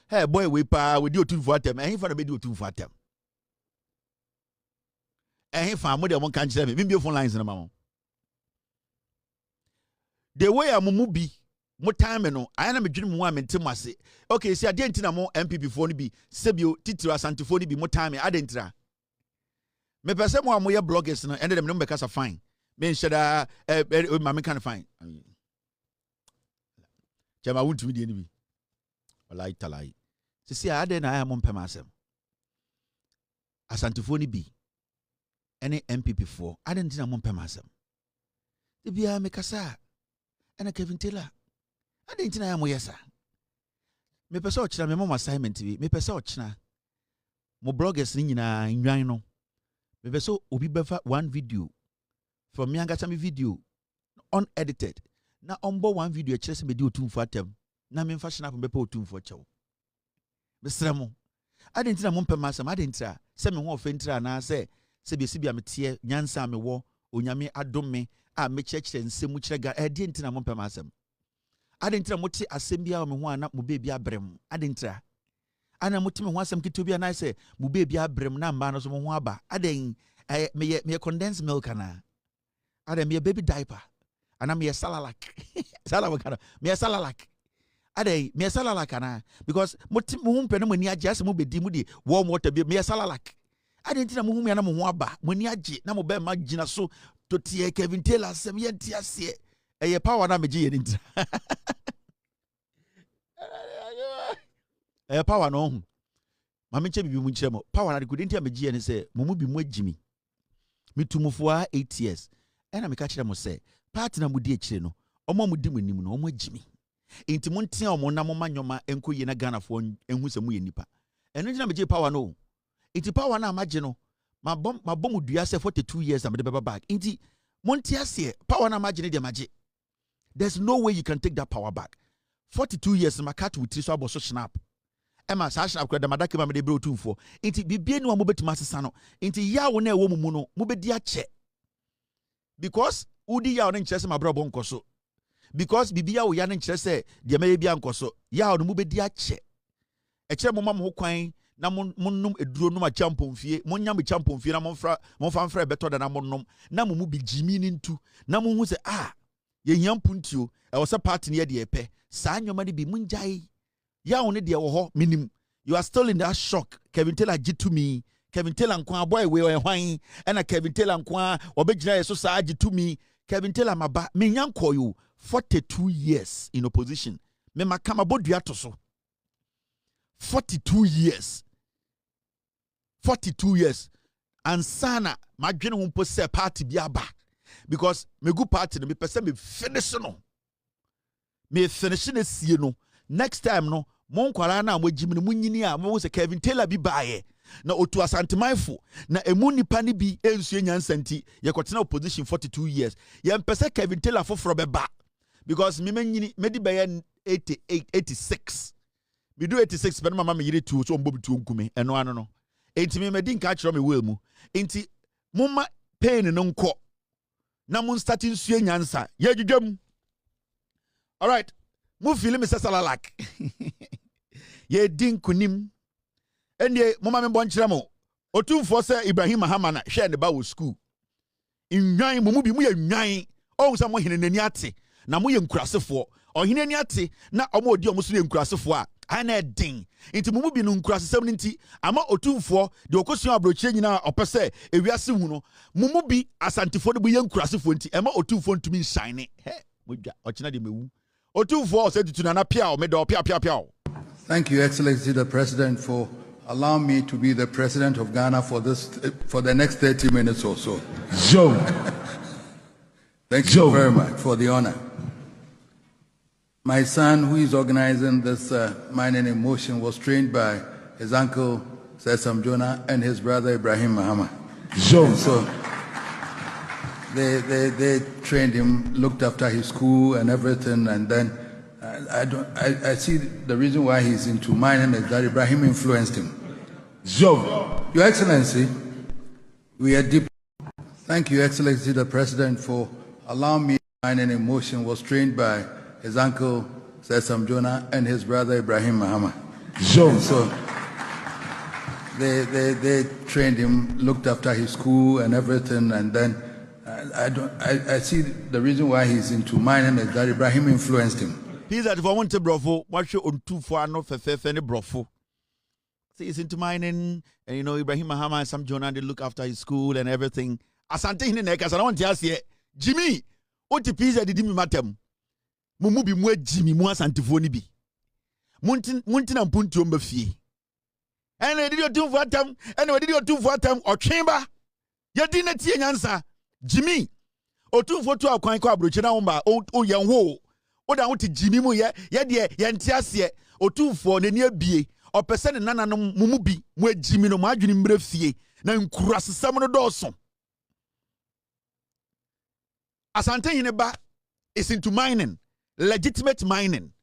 hey boy we pa we di Otumfuo atem ehin fa na be di Otumfuo atem ehin fa mo de mo kan kire me bi phone lines na ma. The way amumu bi mo time no ayana me dwene mo a mentem ase. Okay, see adentina mo MPP fo no bi sebio titira asantefo no bi mo time adentra Me pese mo amoye bloggers no ende dem no be kasa fine. Me nsheda mama kan fine. Chama wuntu die ni bi. Wallahi talai. Sisi ade na aya mo mpem asem. Asantifo ni bi. Ene MPP 4 ade ntina mo mpem asem. De bia me kasa. Ena Kevin Taylor. Ade ntina ya mo yesa. Me pese o kira me mo assignment bi. Me pese o kira. Mo bloggers ni nyina nwan no. Me pese obi befa one video from me angata me video unedited. Na ombo one video kire se me di otumfo atem. Na me mfa snap mbepa otumfo chew. Besremo. Ade ntina mo mpem asem ade ntia se me ho ofentra na se bi bia metie nyansa me wo onyame adom me a me chekire nsemu kire ga ade ntina mo mpem asem. Ade ntina mo ti asem bia me ho ana mo bebi abrem. Ade ntia ana mo ti me ho asem kito bia na se mo bebi abrem na mba no so mo ho aba. Ade me condensed milk ana. Ade me baby diaper. Ana me salalak. Salalak. Me salalak. Ade me salalak ana because mo ti mo humpe no mani age ase mo bedi mu di warm water be me salalak. Ade ntina mo hum ya na mo ho aba. Mani age na mo be ma gina so to tie Kevin Taylor asem ye ti ase. Eye power na me gi ye ntina. Power no hu. Mama nche bibi mu nche mo. Power na de kudi ntia me gi ye ne se mo mu bi mu agimi. Mitumufo 8 years. Ena me ka kire mo se party na mu di akire no. Omo mu di manim no omo agimi. Inti mo ntia omo na mo manyoma enkoye na Ghana fo enhu se mu ye nipa. Eno ngina me gi power no. Inti power na amage no. Mabom dua se 42 years am de beba back. Inti mo ntia se power na amage ne de amage. There's no way you can take that power back. 42 years my cat with so abo so snap. Emma sa snap kwa da madake ma me de bre otumfo. Inti bibie no mo betima asesa no. Inti ya wo na ewo mu no mo bedi ache. Because udi ya wo nkyere se mabro bo nkoso. Because bibia wo ya nkyere se de ma ye bia nkoso. Ya wo no mo bedi ache. Ekere mo ma mo kwan na monnom eduro no ma champomfie. Monnyam champomfie na monfa mfra beto da na monnom. Na mo mu bi jimi ni ntu. Na mo hu se ye hiam puntio e wo se party ne de epe. Sa nyoma de bi munjai. Ya wo ne de wo ho minim. You are still in that shock. Kevin Taylor to me. Kevin Taylor nkwa boy we hwan na Kevin Taylor nkwa obegina yeso sa to me. Kevin Taylor maba me nyanko you 42 years in opposition. Me makama bodua to so. 42 years. 42 years. Ansana madwene ho mpo se party bi aba. Because me good party no me pese me finish no. Me finish ne sie no. Next time no mon kwara na amogimi no munyini a mo se Kevin Taylor bi baaye na otu asantemanfo na emu nipa ne bi ensu nyansanti ye kwotena opposition 42 years ye mpese Kevin Taylor foforo beba because me manyini medi baye 88 86 me do 86 but mama me yire tu so mbobi tu nkume eno ano no enti me medi nka kiro me wel mu enti mumma pain no nko na mun start nsu nyansa ye dwedwam. All right, mu feel me salalak ye din kunim ende mama me bonkyere mo otumfo se Ibrahim Mahama na hwe ne ba wo school nwan mo mu bi mu ye nwan o nsa mo hene nani ate na mo ye nkurasefo o hene nani ate na o mo odi o mo so ye nkurasefo a ana din nti mo mu bi no nkurasesem nti ama otumfo de okosu abrochie nyina opese ewiase hu no mo mu bi asantifo de bo ye nkurasefo nti ema otumfo ntumi shine he modwa o kina de mewu otumfo o se tutu na pia o me do pia. Thank you, Excellency the President, for allowing me to be the President of Ghana for the next 30 minutes or so. Thank you very much for the honor. My son, who is organizing this mining in motion, was trained by his uncle Sesam Jonah and his brother Ibrahim Mahama. So they trained him, looked after his school and everything, and then I see the reason why he's into mining is that Ibrahim influenced him. Your Excellency, we are deep. Thank you, Excellency the President, for allowing me. Mining in motion was trained by his uncle Sesam Jonah and his brother Ibrahim Mahama. So they trained him, looked after his school and everything, and then I see the reason why he's into mining is that Ibrahim influenced him. He's at for one to brofo, what you on 2 for no fefe ne brofo. So he's into mining, and you know, Ibrahim Mahama and some Jonah, they look after his school and everything. Asante hine nekas, I don't want to ask you, Jimmy, what the piece did me matem? Mumu bi mwe Jimmy, mwa santifoni bi. Muntin and punti ombefi. And I did your 2 for them, and I did your 2 for them, or chamber. You didn't see an answer. Jimmy, or 2 for 2 coin cobra, Chenamba, oh, young wo. What I want to Jimmy mo ye, dear, yantiasie, or 2 for the near be, or percent nana no mumubi, where Jimmy no margin in brefie, now cross some of the doors. Asante Yineba is into mining, legitimate mining.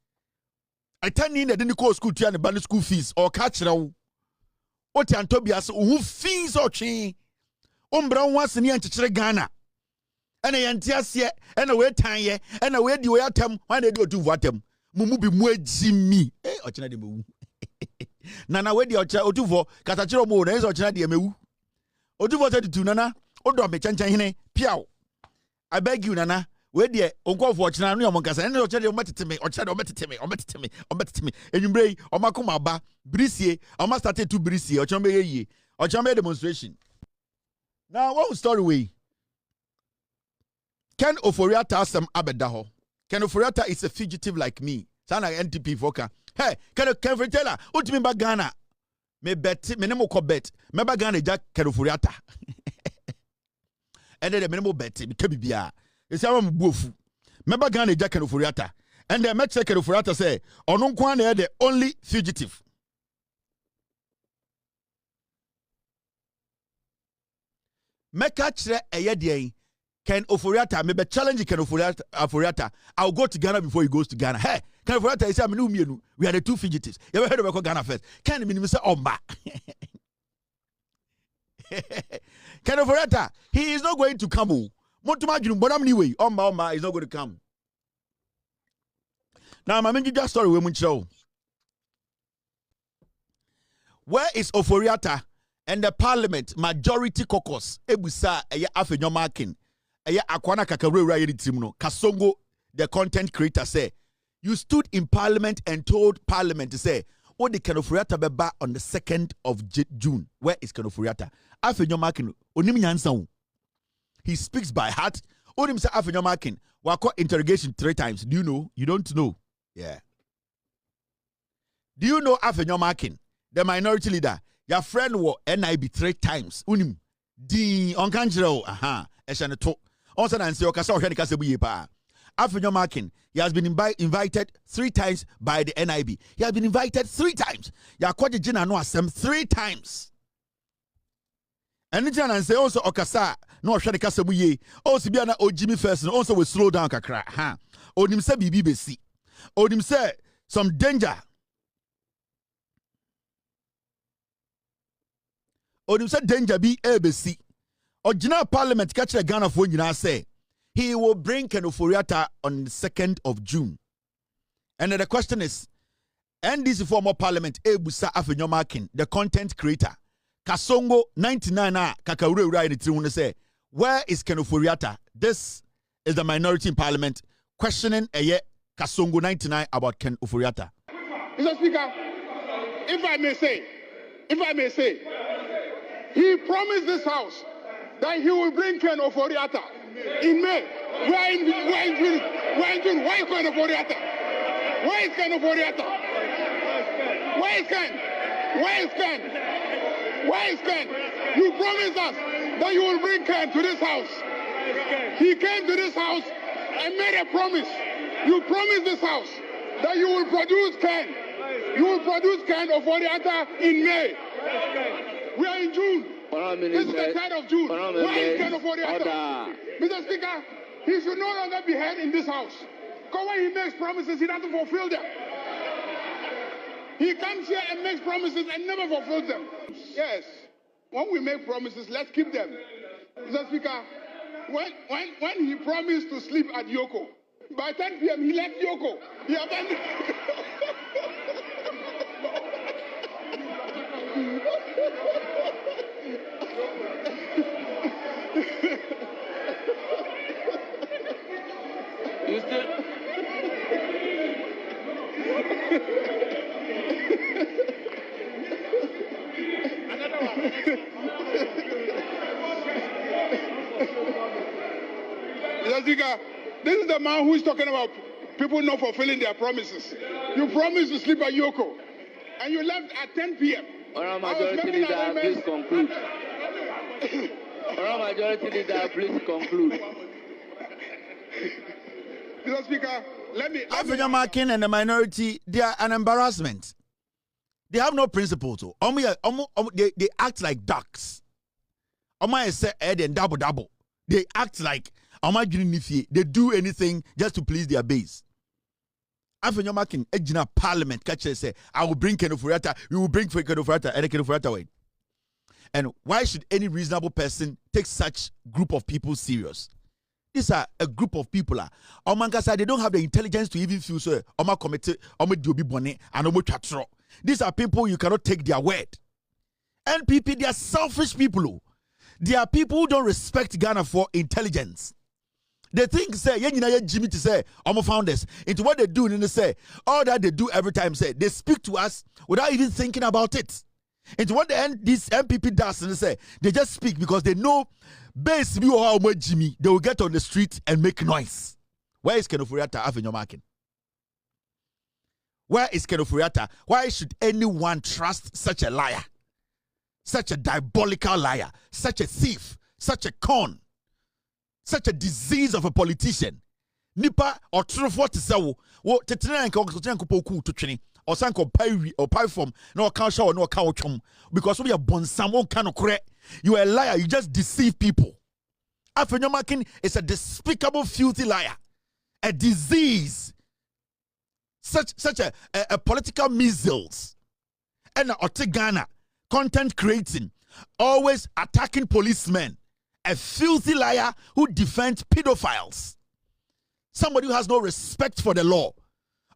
I tell you that didn't call school to and school fees or catch now. What Antobias who fees or chain. Brown once in the Ghana. And a yantias and a wait time ye, and a way the way at them when they do what them. Mumubi mwe Jimmy. Or China Nana, where the Otuvo, Catachero Moon, or China de Meu. Otuvo to Nana, Odo me Chanchine, Piao. I beg you, Nana. Where the uncle for China, no one can say, no, tell you met to me, or Chad, or met to me, or met to me, or met to me. And you bray, or Macumaba, Brissier, or must start to Brissier, or Chambe ye, or Chambe demonstration. Now, what story we? Ken Oforiata some abedaho. Ken Oforiata is a fugitive like me. Sana NTP voka. Hey, Ken Fretella, what do you mean Ghana? Me bet, me nemo ko bet. Me ba Ghana Jack Ken Oforiata. And then the minimum bet, me kebibia. It's our bufu. Member Ghana Jack and Furiata. And the Mexican Ken Furiata say, Onon Kwane the only fugitive. Mekachre Eyedie Ken Ofuriata, maybe challenge Ken Ofuriata. I'll go to Ghana before he goes to Ghana. Hey, Ken Ofuriata is we are the 2 fugitives. You ever heard about Ghana first? Ken mean say Omba. Ken Ofuriata, he is not going to come. Anyway, Omba is not going to come. Now, I'm going to just story with show. Where is Oforiata and the Parliament Majority Caucus? Ebusa eye afenyomakin. Eye akwana kakawura yedi timno. Kasongo, the content creator, say, you stood in Parliament and told Parliament to say, what the Ken Oforiata beba on the 2nd of June. Where is Ken Oforiata? Afenyomakin. Onimi nyansan. He speaks by heart. Odim say afenyomakin. Wako interrogation 3 times. Do you know? You don't know. Yeah. Do you know afenyomakin? The minority leader. Your friend was NIB 3 times. Unim. Di onkanjiro. Aha. Eshane to. Also na nse okasa ohwe nika sebu yepa. Afenyomakin. He has been invited 3 times by the NIB. He has been invited 3 times. Yakwaje jina no asem 3 times. And and say also Okasa no hwede kasa mu ye also bia na Jimmy first also we slow down kakra ha onim say bibi besi onim say some danger onim say danger bi ebesi original parliament catch the Ghana for nyina say he will bring Ken Oforiata on the 2nd of June. And then the question is NDC former parliament ebusa afenyomakin the content creator Kasongo 99 kakawure ura in the say, where is Ken Oforiata? This is the minority in parliament questioning Kasongo 99 about Ken Oforiata. Mr. Speaker, if I may say, he promised this house that he will bring Ken Oforiata in May. Where in June? Where is Ken Oforiata? Where is Ken Oforiata? Where is Ken? Where is Ken? Where is Ken? You promised us that you will bring Ken to this house. He came to this house and made a promise. You promised this house that you will produce Ken. You will produce Ken Oforiata in May. We are in June. This is the 3rd of June. Where is Ken Oforiata? Mr. Speaker, he should no longer be heard in this house. Because when he makes promises, he doesn't fulfill them. He comes here and makes promises and never fulfills them. Yes, when we make promises, let's keep them. Mr. Speaker, when he promised to sleep at Yoko, by 10 p.m. he left Yoko. He abandoned. You still... Mr. Speaker, this is the man who is talking about people not fulfilling their promises. You promised to sleep at Yoko, and you left at 10 p.m. Honourable Majority Leader, please conclude. Honourable Majority Leader, please conclude. Mr. Speaker, let me. African American and the minority, they are an embarrassment. They have no principle. So, they act like ducks. Double. They act like they do anything just to please their base. African American, Ejina Parliament, catch say, I will bring Kenofurata, we will bring Kenofurata, and Kenofurata way. And why should any reasonable person take such group of people serious? These are a group of people. They don't have the intelligence to even feel so. These are people you cannot take their word. NPP, they are selfish people. They are people who don't respect Ghana for intelligence. They think, say, Jimmy to say, founders. Into what they do, and they say, all that they do every time, say, they speak to us without even thinking about it. Into what this MPP does, and they say, they just speak because they know, base me or Jimmy, they will get on the street and make noise. Where is Kenofuriata having your marking? Where is Kenofuriata? Why should anyone trust such a liar? Such a diabolical liar, such a thief, such a con, such a disease of a politician. Nipa or true for to say, what Tetina and Copoku to training, or Sanko Pyri or Pyform, no count show, no count chum, because we are born someone kind of correct. You are a liar, you just deceive people. Afenyomakin is a despicable, filthy liar, a disease, such a political measles, and Otegana. Content creating, always attacking policemen, a filthy liar who defends pedophiles, somebody who has no respect for the law,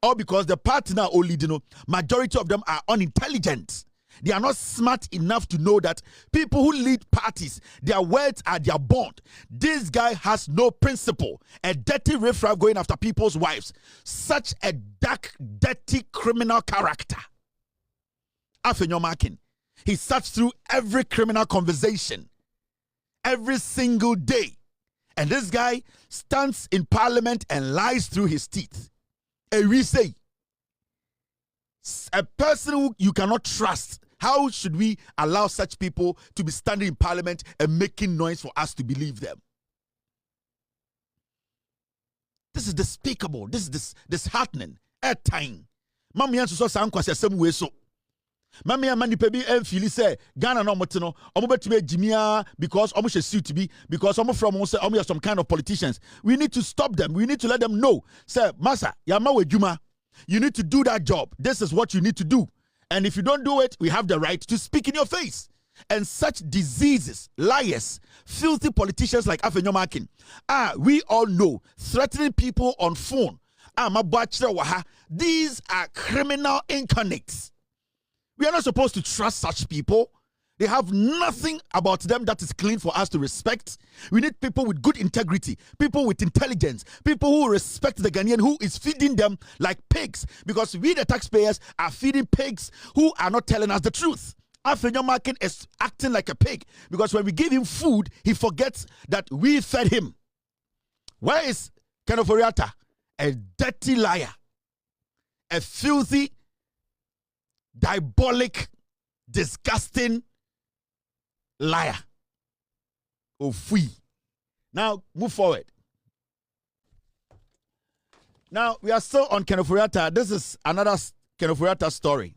all because the partner only, majority of them are unintelligent. They are not smart enough to know that people who lead parties, their words are their bond. This guy has no principle, a dirty riffraff going after people's wives, such a dark, dirty criminal character. Afenyomakin. He searched through every criminal conversation every single day. And this guy stands in parliament and lies through his teeth. And we say, a person who you cannot trust, how should we allow such people to be standing in parliament and making noise for us to believe them? This is despicable. This is disheartening. At time. Mami yansu so sa nkwase asem we so. Mami amani pebi enfili say Ghana no motino omo betime jimia because omo she suit be because omo from say omo some kind of politicians. We need to stop them. We need to let them know. Say masa yama we juma. You need to do that job. This is what you need to do. And if you don't do it, we have the right to speak in your face. And such diseases, liars, filthy politicians like Afenyomakin, we all know, threatening people on phone. These are criminal incarnates. We are not supposed to trust such people. They have nothing about them that is clean for us to respect. We need people with good integrity, people with intelligence, people who respect the Ghanaian, who is feeding them like pigs, because we, the taxpayers, are feeding pigs who are not telling us the truth. Afenyomakin is acting like a pig, because when we give him food, he forgets that we fed him. Where is Kenoforiata? A dirty liar, a filthy, diabolic, disgusting liar. Oh, fui. Now, move forward. Now, we are still on Kenoforiata. This is another Kenoforiata story.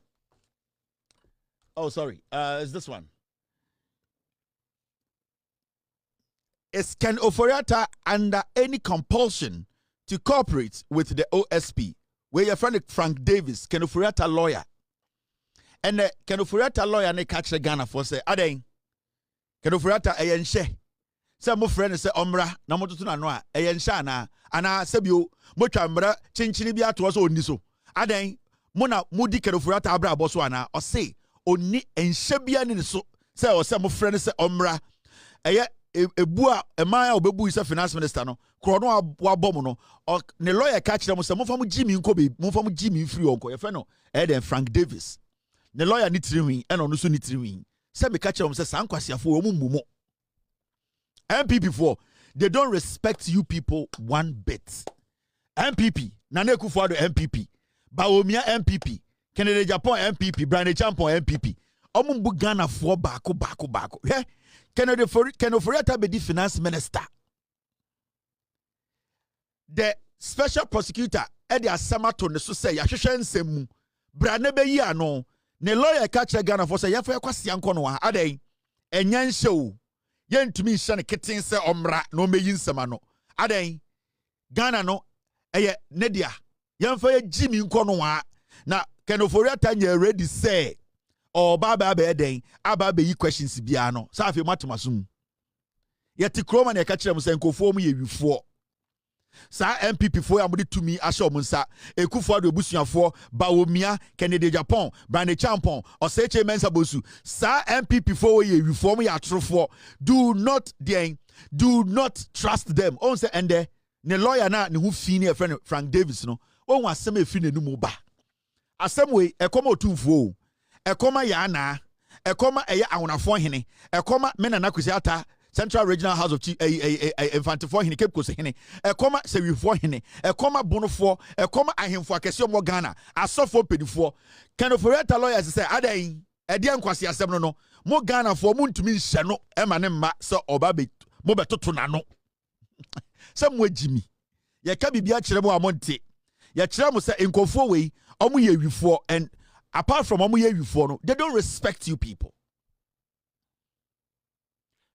Oh, sorry. It's this one. Is Kenoforiata under any compulsion to cooperate with the OSP? Where your friend Frank Davis, Kenoforiata lawyer. And the Kenoforiata lawyer ne catch the Ghana for say, Adeng, Kenoforiata ayenche. Say mo friend say omra na mo tutu na no a ayenche na ana sebio mo twamra chinchini bia to so oni so. Adeng mo na modi Kenoforiata abra aboso ana o say oni enche bia ni so. Say o say mo friend say omra eye ebua emaya obebu is finance minister no krono wa bom no ne lawyer catch them say mo fam Jimmy nko be mo fam Jimmy free onko ye fe no e den Frank Davis ne lawyer ni tiriwi e no so ni tiriwi Say me catch them say sankwasiafo omumbumo. MPP for they don't respect you people one bit. MPP, Nana Akufo-Addo MPP, Bawumia MPP, Kennedy Japan MPP, Brandon Champon MPP. Omumbu Ghana for bako. Yeah? Kennedy Ofori-Atta be the finance minister. The special prosecutor Eddie Asamato ne so say yahwehwe nsemu brane be yi ano ne lawyer ka kire Ghana for say yefo yakwase anko no ha adan enya nhye o yentumi nhye ne keten se omra no meyi nsema no adan Ghana no eye ne dia yemfa ye jimi nko no ha na Ken Ofori-Atta nya ready say o baba be eden aba be yi questions bia no sa afi matomasum yeti kroma ne ka kire mu se nkofo mu ye wifo sa MPP for amudi to me asho munsa Akufo-Addo ebusuafo Bawumia Kennedy Japan Brandon Champon Oseche Mensa Bosu sa MPP for ye reform ya trofo do not trust them on say ende ne lawyer na ne hu fi ne friend Frank Davis no on asem e fi ne numu ba asem we ekoma otumfo ekoma ya na ekoma eye awonafo hene ekoma me na Kwesi Atta Central Regional House of Chief Infantifo hene Cape Coast hene ekoma sewifo hene ekoma bonofo ekoma ahemfo akese omo Ghana asofo pedifo Ken Ofori-Atta lawyers say adan edi ankwase asem no mo Ghana fo mo ntumi nhye no ema ne mma se oba be mo betoto na no se mo agimi ye ka bibia kire mo amonte ye kire mo se nkofo we omo ye wifo and apart from omo ye wifo no they don't respect you people.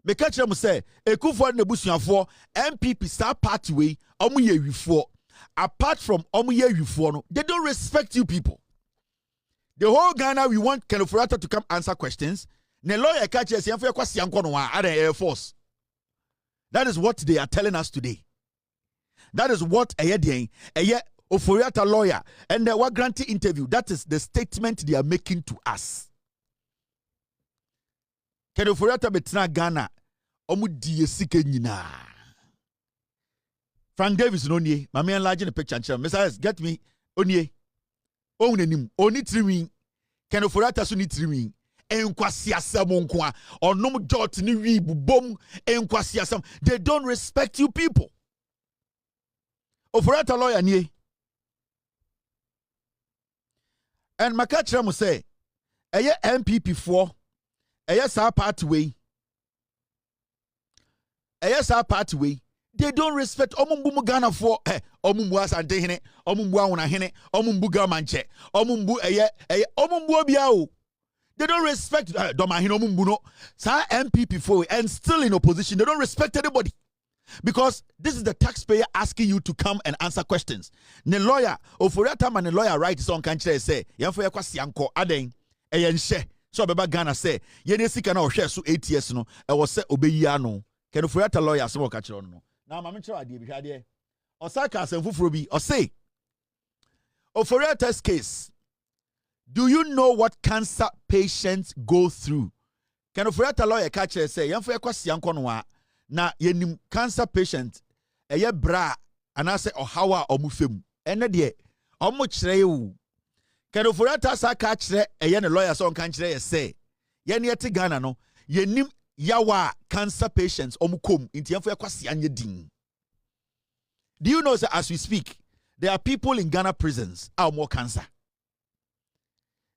Me catch them say Akufo-Addo nebusuafo MPP star party way omu ye wifo. Apart from omu ye wifo no, they don't respect you people. The whole Ghana we want Ken Ofori-Atta to come answer questions. Ne lawyer catch us yamfo yakwasi anko no wa Air Force. That is what they are telling us today. That is what eye Ofori-Atta lawyer and what granting interview. That is the statement they are making to us. Ken Ofori-Atta betina Ghana omu die sike nyina Frank Davis no nie mama enlarge the picture and Messiah get me onie onunim oni triwi Ken Ofori-Atta so ni triwi enkwasi asem nko a onom jot ni wi bubom enkwasi asem. They don't respect you people. Ofori-Atta lawyer nie and makachira mo say eye MPP for yes, our pathway. Yes, our pathway. They don't respect Omumbu Ghana for Omumbu Asante Hene, Omumbu Auna Hene, Omumbu Gamanche, Omumbu Omumbu Biao. They don't respect Domahino Mumbuno, Sa MPP for and still in opposition. They don't respect anybody. Because this is the taxpayer asking you to come and answer questions. Ne lawyer, Ofori-Atta man, the lawyer writes on country say, Yanfo Yakwasi Anko Aden, Eyenche. So beba Ghana say ye ne sika na o hwe so 8 years no e wo se obeyi ano Ken Ofori-Atta lawyer so ka kire no na ma me kire ade bi hwade o sa ka asem fufuro bi o say Ofori-Atta's case, do you know what cancer patients go through? Ken Ofori-Atta lawyer ka kire say yemfo yakwasi anko no a na yenim cancer patient eye bra anase ohawa omufem ene de omo kire yu Ken Ofori-Atta sa ka kire eye ne lawyer so kan kire ye say ye ne yete Ghana no yenim yawa cancer patients omukom inti yemfo yakwase anye din. Do you know that as we speak there are people in Ghana prisons are more cancer?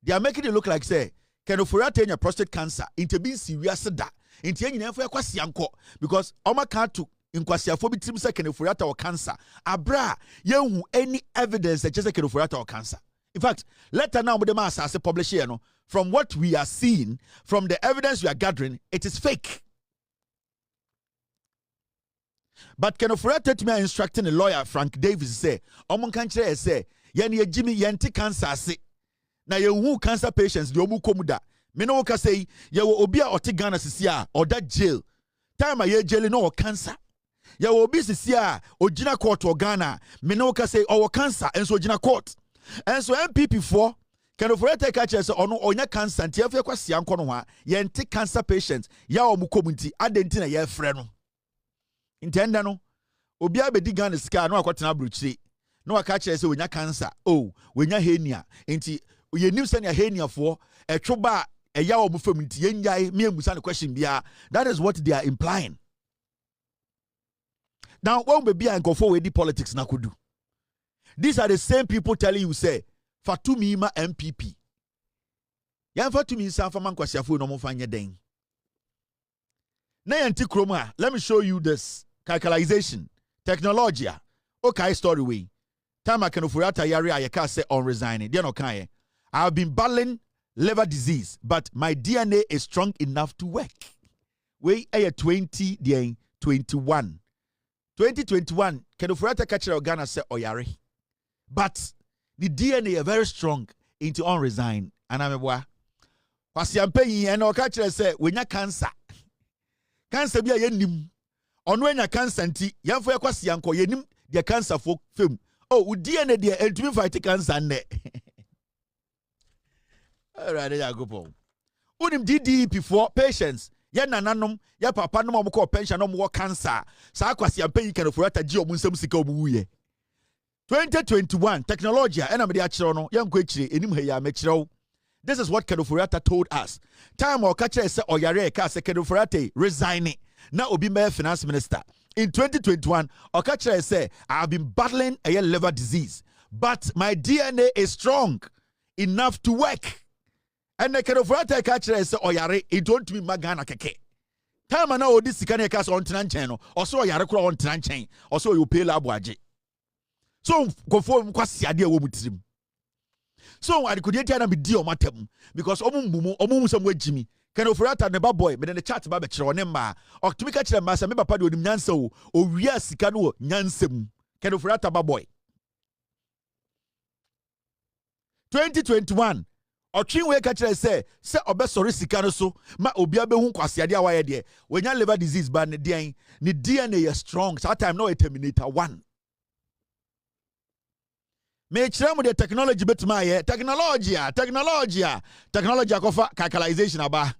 They are making it look like say Ken Ofori-Atta nya prostate cancer inti bi serious da inti yen yemfo yakwase anko because oma kan to inkwasiafo bi trim say Ken Ofori-Atta or cancer abra yehu any evidence that just Ken Ofori-Atta or cancer. In fact, later now, publish here, no, from what we are seeing, from the evidence we are gathering, it is fake. But Ken Ofori-Atta to me instructing a lawyer, Frank Davis, say, Omon country say, Yen Jimmy Yanti cancer, say, now you cancer patients, the Omu Komuda. Menoka say, you will obia or Tigana Sisia or that jail. Time a year jail no cancer. You will be Sisia or Gina Court or Ghana. Menoka say, our cancer, and so Gina Court. And so MPP for Ken Ofori-Atta catches on onya cancer and TF kwasi anko no ha ye nti cancer patients ya omu community adenti na ye frɛ no intenda no obi abedi Ghana sika no akwatena bruchiri no aka kyerɛ sɛ onya cancer oh onya hernia nti ye nim sɛ ne hernia for etwoba eya wo mufam nti yenyae me amusa the question bia. That is what they are implying. Now when we be and go for the politics na kudu. These are the same people telling you say Fatumi ma MPP. Yan Fatumi san fa man kwasiafo no mo fa nye den. Na yanti kroma, let me show you this calculation. Technology. Okay, story way. Time I can ofurata yari ayeka say on resigning. They no kan. I've been battling liver disease, but my DNA is strong enough to work. We are 2021. 2021, can ofurata catch Ghana say oyari. But the DNA are very strong into on resign. And I'm a boy. Kwasiampe and okachire say when you cancer. Cancer be a yenim. On when you cancer nti yamfo yakwasianko yenim the cancer for film. Oh, DNA there entumi fight cancer ne. Alright, there you go po. Unim DDP for patients. Ya nananom, ya papa no mo ko pension no mo cancer. Sa kwasiampe yi kan for ataji omu nsam sika omu wuye. 2021 technology and I'm the no young kwechire enim he ya mechiro. This is what Kedofurata told us. Time or catcher say oyare ka say Kedofurata resigning. Now obi me finance minister. In 2021, Okatye say I've been battling a liver disease, but my DNA is strong enough to work. And the Kedofurata catcher say oyare it don't mean magana keke. Time na odi sika na ka so on tranchen no. Also oyare kura on tranchen. Also you pay labuaje. So go for kwasi ade wo mutirim. So I could yet be deal matem because omu some way Jimmy. Can offerata neba boy, but then the chat ba betro nema. Or to me catch them massa me papa do nyansa o wia sika no nyansem. Can offerata ba boy. 2021 Ochinwe catch say obesori sika no so ma obi abehu kwase ade awaye de. When you liver disease ba ne DNA is strong. So that time no a terminator 1. Me chiramu de technology betima ye technology akofa calculation aba